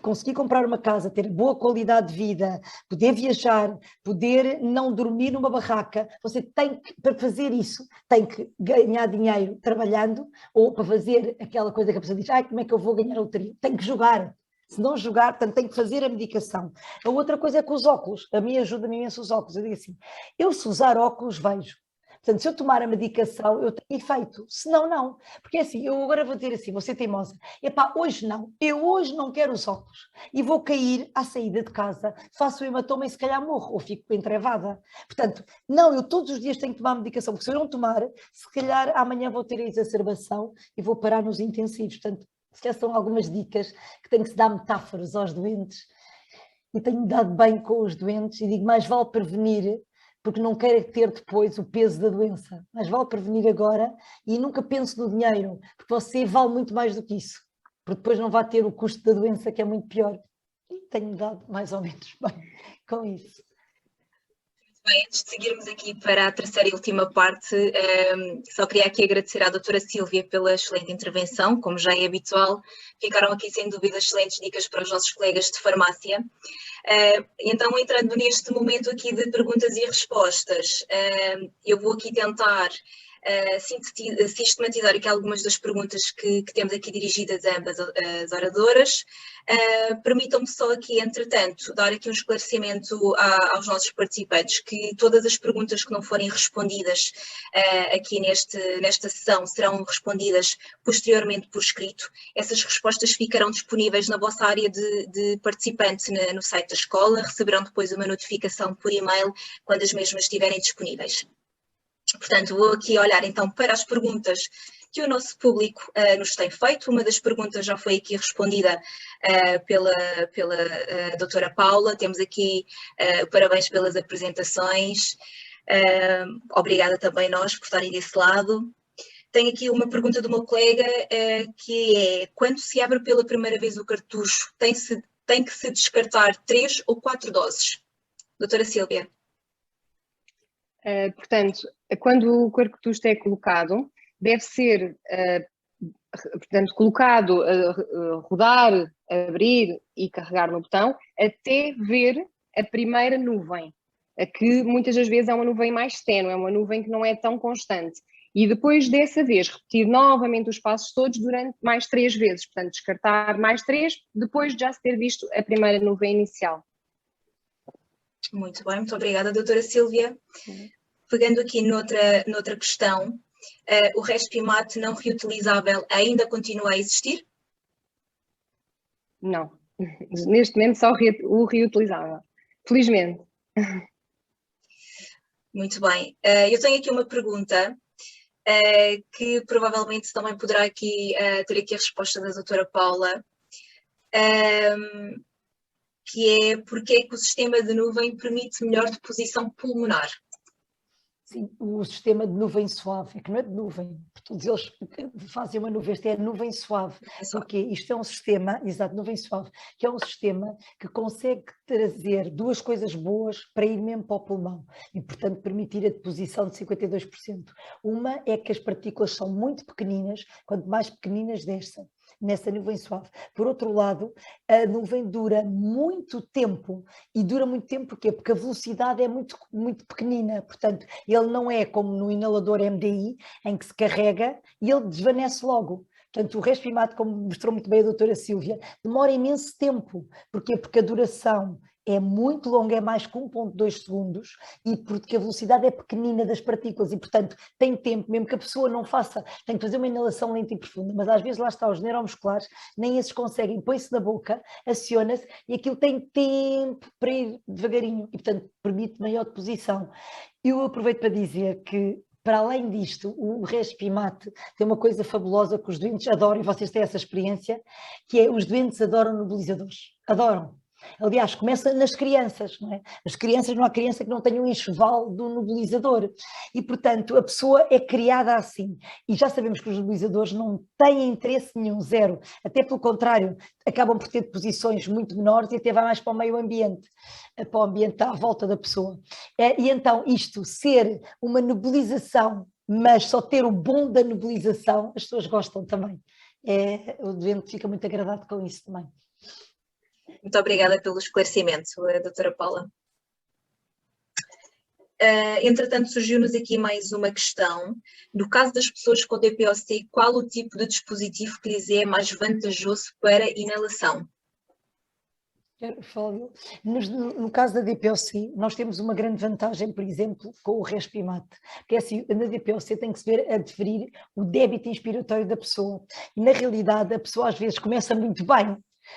conseguir comprar uma casa, ter boa qualidade de vida, poder viajar, poder não dormir numa barraca, você tem que, para fazer isso, tem que ganhar dinheiro trabalhando, ou para fazer aquela coisa que a pessoa diz, como é que eu vou ganhar a loteria? Tem que jogar. Se não jogar, portanto, tem que fazer a medicação. A outra coisa é com os óculos. A mim ajuda-me imenso os óculos. Eu digo assim, eu se usar óculos, vejo. Portanto, se eu tomar a medicação, eu tenho efeito. Se não, não. Porque assim, eu agora vou dizer assim, vou ser teimosa. Epá, hoje não. Eu hoje não quero os óculos. E vou cair à saída de casa, faço o hematoma e se calhar morro, ou fico entrevada. Portanto, não, eu todos os dias tenho que tomar a medicação, porque se eu não tomar, se calhar amanhã vou ter a exacerbação e vou parar nos intensivos. Portanto, se calhar são algumas dicas que tem que se dar metáforas aos doentes. E tenho dado bem com os doentes e digo, mais vale prevenir, porque não quero ter depois o peso da doença. Mas vale prevenir agora e nunca pense no dinheiro, porque você vale muito mais do que isso, porque depois não vai ter o custo da doença, que é muito pior. E tenho dado mais ou menos bem com isso. Bem, antes de seguirmos aqui para a terceira e última parte, só queria aqui agradecer à doutora Sílvia pela excelente intervenção, como já é habitual, ficaram aqui sem dúvida excelentes dicas para os nossos colegas de farmácia. Então, entrando neste momento aqui de perguntas e respostas, eu vou aqui tentar sistematizar aqui algumas das perguntas que temos aqui dirigidas a ambas as oradoras. Permitam-me só aqui, entretanto, dar aqui um esclarecimento aos nossos participantes, que todas as perguntas que não forem respondidas aqui nesta sessão serão respondidas posteriormente por escrito. Essas respostas ficarão disponíveis na vossa área de participante no site da escola, receberão depois uma notificação por e-mail quando as mesmas estiverem disponíveis. Portanto, vou aqui olhar então para as perguntas que o nosso público nos tem feito. Uma das perguntas já foi aqui respondida pela doutora Paula. Temos aqui parabéns pelas apresentações. Obrigada também nós por estarem desse lado. Tenho aqui uma pergunta do meu colega que é, quando se abre pela primeira vez o cartucho, tem que se descartar 3 ou 4 doses? Doutora Sílvia. Portanto, quando o cartucho é colocado, deve ser portanto, colocado, rodar, abrir e carregar no botão até ver a primeira nuvem, que muitas das vezes é uma nuvem mais ténue, é uma nuvem que não é tão constante. e depois dessa vez repetir novamente os passos todos durante mais 3 vezes, portanto descartar mais 3, depois de já se ter visto a primeira nuvem inicial. Muito bem, muito obrigada, doutora Sílvia. Pegando aqui noutra questão, o Respimat não reutilizável ainda continua a existir? Não, neste momento só o reutilizável, felizmente. Muito bem, eu tenho aqui uma pergunta que provavelmente também poderá aqui ter aqui a resposta da doutora Paula, que é porque é que o sistema de nuvem permite melhor deposição pulmonar? Sim, o sistema de nuvem suave, é que não é de nuvem, todos eles fazem uma nuvem, este é a nuvem suave, porque isto é um sistema, exato, nuvem suave, que é um sistema que consegue trazer duas coisas boas para ir mesmo para o pulmão e, portanto, permitir a deposição de 52%. Uma é que as partículas são muito pequeninas, quanto mais pequeninas nessa nuvem suave. Por outro lado, a nuvem dura muito tempo, e dura muito tempo porquê? Porque a velocidade é muito, muito pequenina, portanto, ele não é como no inalador MDI, em que se carrega e ele desvanece logo. Portanto, o Respimat, como mostrou muito bem a doutora Sílvia, demora imenso tempo. Porquê? Porque a duração é muito longa, é mais que 1,2 segundos, e porque a velocidade é pequenina das partículas e, portanto, tem tempo, mesmo que a pessoa não faça, tem que fazer uma inalação lenta e profunda, mas às vezes lá está, os neuromusculares, nem esses conseguem, põe-se na boca, aciona-se, e aquilo tem tempo para ir devagarinho, e, portanto, permite maior deposição. Eu aproveito para dizer que, para além disto, o Respimat tem uma coisa fabulosa que os doentes adoram, e vocês têm essa experiência, que é os doentes adoram nebulizadores, adoram. Aliás, começa nas crianças, não é? As crianças, não há criança que não tenha um enxoval do nebulizador e, portanto, a pessoa é criada assim. E já sabemos que os nebulizadores não têm interesse nenhum, zero. Até pelo contrário, acabam por ter posições muito menores e até vai mais para o meio ambiente, para o ambiente à volta da pessoa. E então, isto ser uma nebulização, mas só ter o bom da nebulização, as pessoas gostam também. O doente fica muito agradado com isso também. Muito obrigada pelo esclarecimento, doutora Paula. Entretanto, surgiu-nos aqui mais uma questão. No caso das pessoas com DPOC, qual o tipo de dispositivo que lhes é mais vantajoso para inalação? No caso da DPOC, nós temos uma grande vantagem, por exemplo, com o Respimat, porque é assim, na DPOC tem que se ver a deferir o débito inspiratório da pessoa, e na realidade a pessoa às vezes começa muito bem,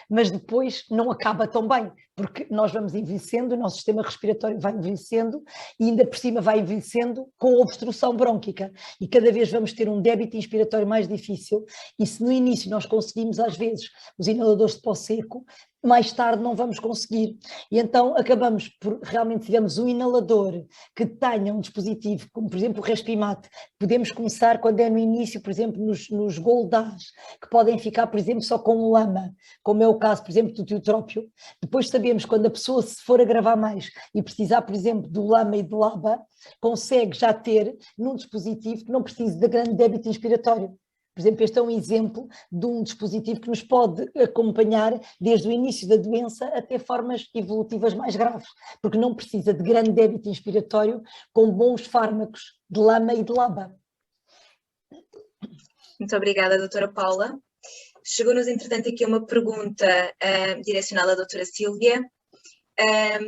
mas depois não acaba tão bem, porque nós vamos envelhecendo, o nosso sistema respiratório vai envelhecendo e ainda por cima vai envelhecendo com obstrução brônquica e cada vez vamos ter um débito inspiratório mais difícil e se no início nós conseguimos às vezes os inaladores de pó seco, mais tarde não vamos conseguir e então acabamos por realmente, se tivermos um inalador que tenha um dispositivo como por exemplo o Respimat, podemos começar quando é no início, por exemplo nos Goldás, que podem ficar por exemplo só com lama, como é o caso por exemplo do tiotrópio, depois sabemos quando a pessoa se for agravar mais e precisar por exemplo do lama e do laba, consegue já ter num dispositivo que não precise de grande débito inspiratório. Por exemplo, este é um exemplo de um dispositivo que nos pode acompanhar desde o início da doença até formas evolutivas mais graves, porque não precisa de grande débito inspiratório com bons fármacos de lama e de laba. Muito obrigada, doutora Paula. Chegou-nos, entretanto, aqui uma pergunta direcionada à doutora Sílvia.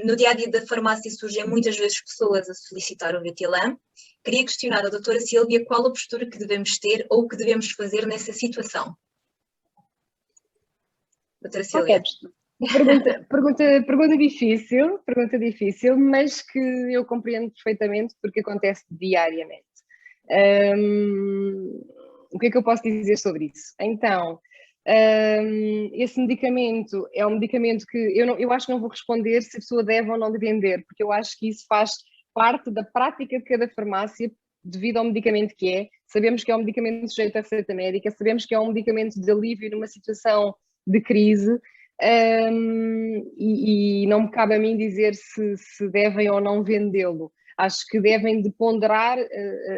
No dia-a-dia da farmácia surgem muitas vezes pessoas a solicitar o Vitilam. Queria questionar a doutora Sílvia qual a postura que devemos ter ou o que devemos fazer nessa situação. Doutora Sílvia. Okay. Pergunta difícil, mas que eu compreendo perfeitamente porque acontece diariamente. O que é que eu posso dizer sobre isso? Então, esse medicamento é um medicamento que eu acho que não vou responder se a pessoa deve ou não deve vender, porque eu acho que isso faz parte da prática de cada farmácia devido ao medicamento que é. Sabemos que é um medicamento sujeito à receita médica, sabemos que é um medicamento de alívio numa situação de crise e não me cabe a mim dizer se devem ou não vendê-lo. Acho que devem de ponderar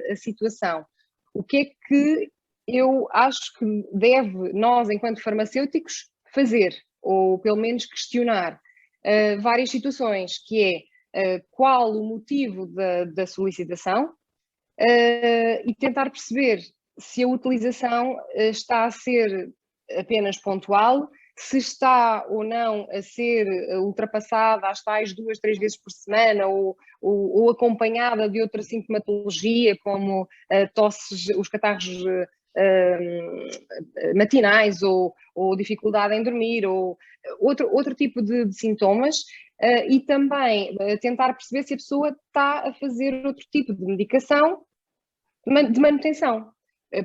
a situação. O que é que eu acho que deve, nós, enquanto farmacêuticos, fazer, ou pelo menos questionar várias situações, que é qual o motivo da solicitação, e tentar perceber se a utilização está a ser apenas pontual, se está ou não a ser ultrapassada às tais 2, 3 vezes por semana ou acompanhada de outra sintomatologia, como tosses, os catarros matinais ou dificuldade em dormir ou outro tipo de sintomas, e também tentar perceber se a pessoa está a fazer outro tipo de medicação de manutenção.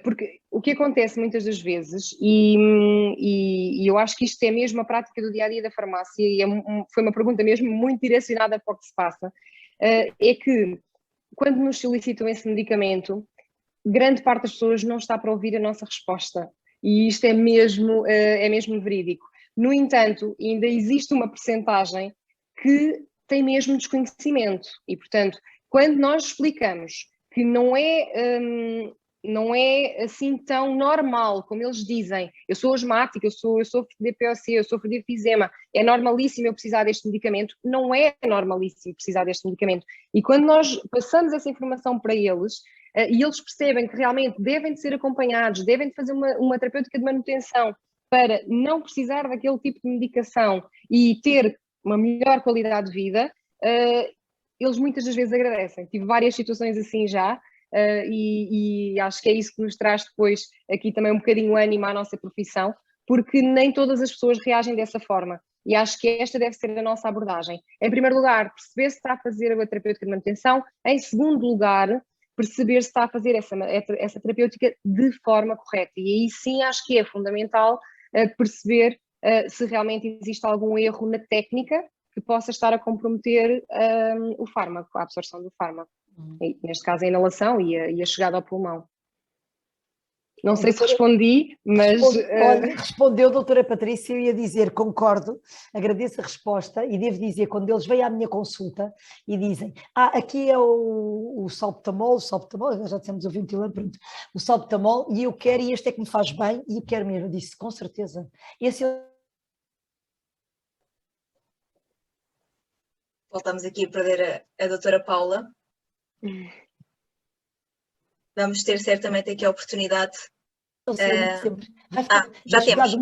Porque o que acontece muitas das vezes, e eu acho que isto é mesmo a prática do dia-a-dia da farmácia, e foi uma pergunta mesmo muito direcionada para o que se passa, é que quando nos solicitam esse medicamento, grande parte das pessoas não está para ouvir a nossa resposta, e isto é mesmo verídico. No entanto, ainda existe uma percentagem que tem mesmo desconhecimento, e portanto, quando nós explicamos que não é assim tão normal, como eles dizem, eu sou asmática, eu sofro de DPOC, eu sofro de efizema, é normalíssimo eu precisar deste medicamento, não é normalíssimo precisar deste medicamento. E quando nós passamos essa informação para eles, e eles percebem que realmente devem de ser acompanhados, devem de fazer uma terapêutica de manutenção para não precisar daquele tipo de medicação e ter uma melhor qualidade de vida, eles muitas das vezes agradecem. Tive várias situações assim já, e acho que é isso que nos traz depois aqui também um bocadinho ânimo à nossa profissão, porque nem todas as pessoas reagem dessa forma. E acho que esta deve ser a nossa abordagem. Em primeiro lugar, perceber se está a fazer a terapêutica de manutenção. Em segundo lugar, perceber se está a fazer essa terapêutica de forma correta. E aí sim acho que é fundamental perceber se realmente existe algum erro na técnica que possa estar a comprometer o fármaco, a absorção do fármaco. Neste caso a inalação e a chegada ao pulmão. Não sei se respondi, mas... Olha, respondeu, doutora Patrícia, eu ia dizer, concordo, agradeço a resposta e devo dizer, quando eles vêm à minha consulta e dizem, aqui é o salbutamol, já dissemos o ventilante, pronto, o salbutamol, e eu quero, e este é que me faz bem, e eu quero mesmo, eu disse, com certeza. Esse Voltamos aqui a perder a doutora Paula. Vamos ter certamente aqui a oportunidade. Sempre. Já temos.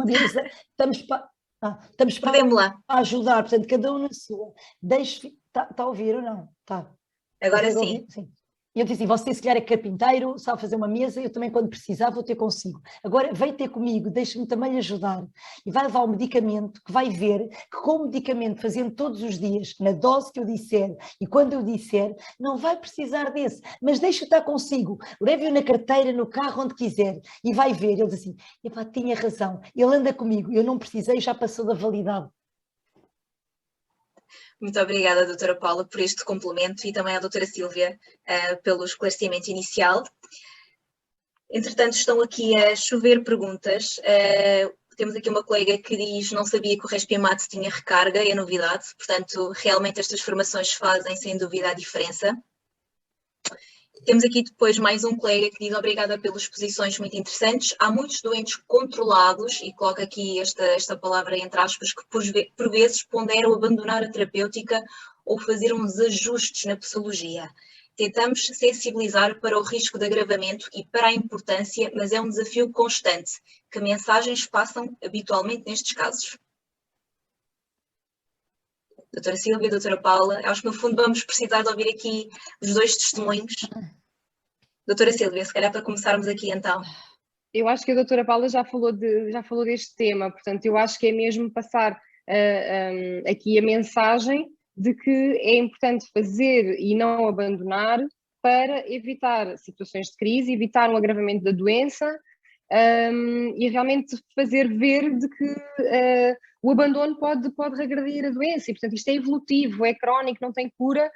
Estamos para ajudar, portanto, cada um na sua. Está a ouvir ou não? Está. Agora sim. Sim. Eu disse assim, você se calhar é carpinteiro, sabe fazer uma mesa, eu também quando precisar vou ter consigo. Agora vem ter comigo, deixa-me também lhe ajudar. E vai levar um medicamento que vai ver que com o medicamento, fazendo todos os dias, na dose que eu disser e quando eu disser, não vai precisar desse, mas deixa estar consigo. Leve-o na carteira, no carro, onde quiser. E vai ver. Ele diz assim, epá, tinha razão, ele anda comigo, eu não precisei, já passou da validade. Muito obrigada, doutora Paula, por este complemento e também à doutora Sílvia pelo esclarecimento inicial. Entretanto, estão aqui a chover perguntas. Temos aqui uma colega que diz não sabia que o Respimat tinha recarga, é novidade. Portanto, realmente estas formações fazem, sem dúvida, a diferença. Temos aqui depois mais um colega que diz obrigada pelas exposições muito interessantes. Há muitos doentes controlados, e coloca aqui esta palavra entre aspas, que por vezes ponderam abandonar a terapêutica ou fazer uns ajustes na posologia. Tentamos sensibilizar para o risco de agravamento e para a importância, mas é um desafio constante. Que mensagens passam habitualmente nestes casos? Doutora Sílvia, doutora Paula, acho que no fundo vamos precisar de ouvir aqui os dois testemunhos. Doutora Sílvia, se calhar para começarmos aqui então. Eu acho que a doutora Paula já falou deste tema, portanto eu acho que é mesmo passar aqui a mensagem de que é importante fazer e não abandonar para evitar situações de crise, evitar um agravamento da doença e realmente fazer ver de que o abandono pode regredir a doença e, portanto, isto é evolutivo, é crónico, não tem cura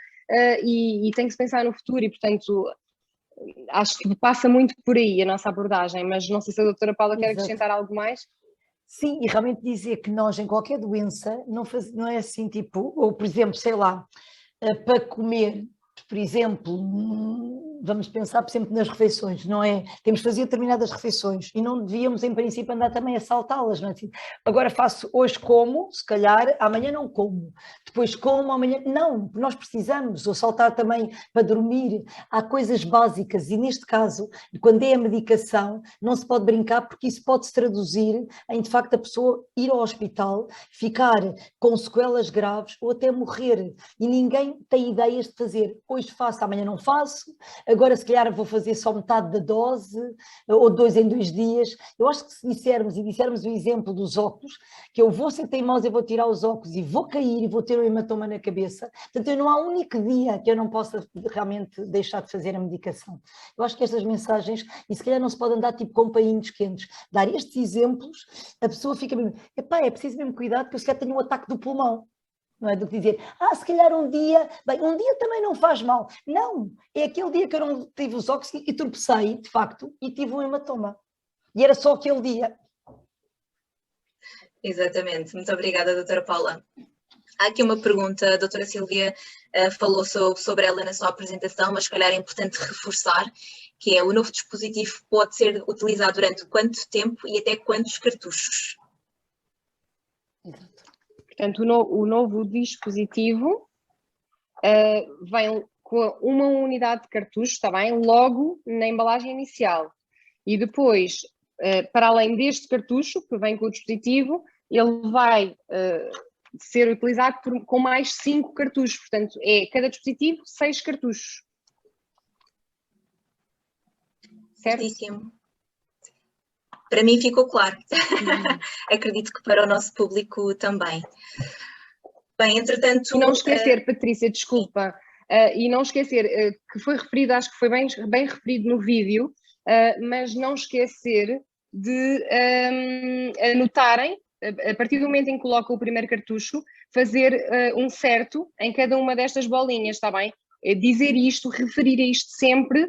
e tem que se pensar no futuro e, portanto, acho que passa muito por aí a nossa abordagem, mas não sei se a doutora Paula quer acrescentar algo mais. Sim, e realmente dizer que nós em qualquer doença não é assim tipo, ou por exemplo, sei lá, para comer por exemplo, vamos pensar, por exemplo, nas refeições, não é? Temos de fazer determinadas refeições e não devíamos, em princípio, andar também a saltá-las, não é? Agora faço, hoje como, se calhar, amanhã não como, depois como, amanhã... Não, nós precisamos, ou saltar também para dormir, há coisas básicas e, neste caso, quando é a medicação, não se pode brincar porque isso pode-se traduzir em, de facto, a pessoa ir ao hospital, ficar com sequelas graves ou até morrer e ninguém tem ideias de fazer. Hoje faço, amanhã não faço, agora se calhar vou fazer só metade da dose, ou 2 em 2 dias. Eu acho que se dissermos o exemplo dos óculos, que eu vou ser teimosa, eu vou tirar os óculos e vou cair e vou ter um hematoma na cabeça, portanto não há um único dia que eu não possa realmente deixar de fazer a medicação. Eu acho que estas mensagens, e se calhar não se pode andar tipo com painhos quentes, dar estes exemplos, a pessoa fica mesmo, epá, é preciso mesmo cuidado que eu se calhar tenho um ataque do pulmão. Não é do que dizer, se calhar um dia, bem, um dia também não faz mal. Não, é aquele dia que eu não tive os óculos e tropecei, de facto, e tive um hematoma. E era só aquele dia. Exatamente, muito obrigada, doutora Paula. Há aqui uma pergunta, a doutora Sílvia falou sobre ela na sua apresentação, mas se calhar é importante reforçar, que é o novo dispositivo pode ser utilizado durante quanto tempo e até quantos cartuchos? Exato. Portanto, o novo dispositivo vem com uma unidade de cartucho, está bem? Logo na embalagem inicial. E depois, para além deste cartucho, que vem com o dispositivo, ele vai ser utilizado com mais 5 cartuchos. Portanto, cada dispositivo 6 cartuchos. Certo? Certíssimo. Para mim ficou claro. Acredito que para o nosso público também. Bem, entretanto... E não esquecer, Patrícia, desculpa, e não esquecer que foi referido, acho que foi bem referido no vídeo, mas não esquecer de anotarem, a partir do momento em que coloca o primeiro cartucho, fazer um certo em cada uma destas bolinhas, está bem? Dizer isto, referir a isto sempre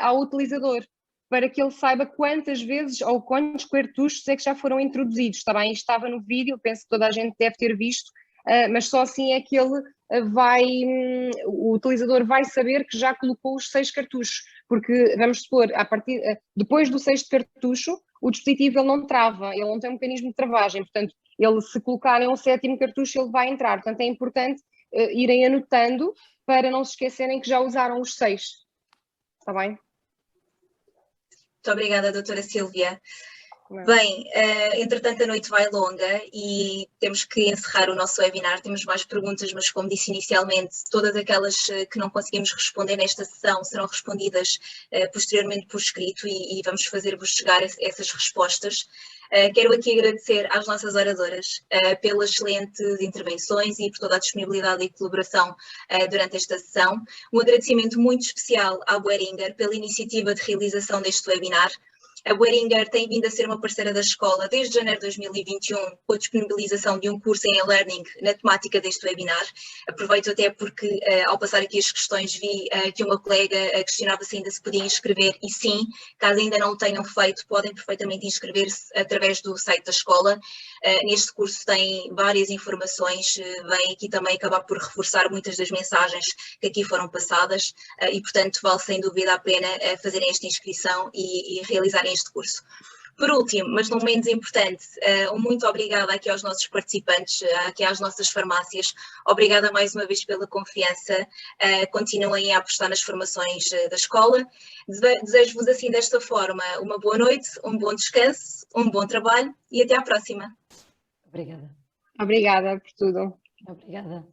ao utilizador, para que ele saiba quantas vezes ou quantos cartuchos é que já foram introduzidos, está bem? Isto estava no vídeo, penso que toda a gente deve ter visto, mas só assim é que ele o utilizador vai saber que já colocou os 6 cartuchos, porque vamos supor, depois do 6º cartucho, o dispositivo ele não trava, ele não tem um mecanismo de travagem, portanto, ele se colocarem um 7º cartucho, ele vai entrar, portanto é importante irem anotando para não se esquecerem que já usaram os 6, está bem? Muito obrigada, doutora Sílvia. Bem, entretanto a noite vai longa e temos que encerrar o nosso webinar. Temos mais perguntas, mas como disse inicialmente, todas aquelas que não conseguimos responder nesta sessão serão respondidas posteriormente por escrito e vamos fazer-vos chegar essas respostas. Quero aqui agradecer às nossas oradoras pelas excelentes intervenções e por toda a disponibilidade e colaboração durante esta sessão. Um agradecimento muito especial à Boehringer pela iniciativa de realização deste webinar. A Boehringer tem vindo a ser uma parceira da escola desde janeiro de 2021, com a disponibilização de um curso em e-learning na temática deste webinar. Aproveito até porque, ao passar aqui as questões, vi que uma colega questionava se ainda se podia inscrever, e sim, caso ainda não o tenham feito, podem perfeitamente inscrever-se através do site da escola. Neste curso tem várias informações, vem aqui também acabar por reforçar muitas das mensagens que aqui foram passadas e, portanto, vale sem dúvida a pena fazerem esta inscrição e realizarem este curso. Por último, mas não menos importante, muito obrigada aqui aos nossos participantes, aqui às nossas farmácias. Obrigada mais uma vez pela confiança. Continuem a apostar nas formações da escola. Desejo-vos assim desta forma uma boa noite, um bom descanso, um bom trabalho e até à próxima. Obrigada. Obrigada por tudo. Obrigada.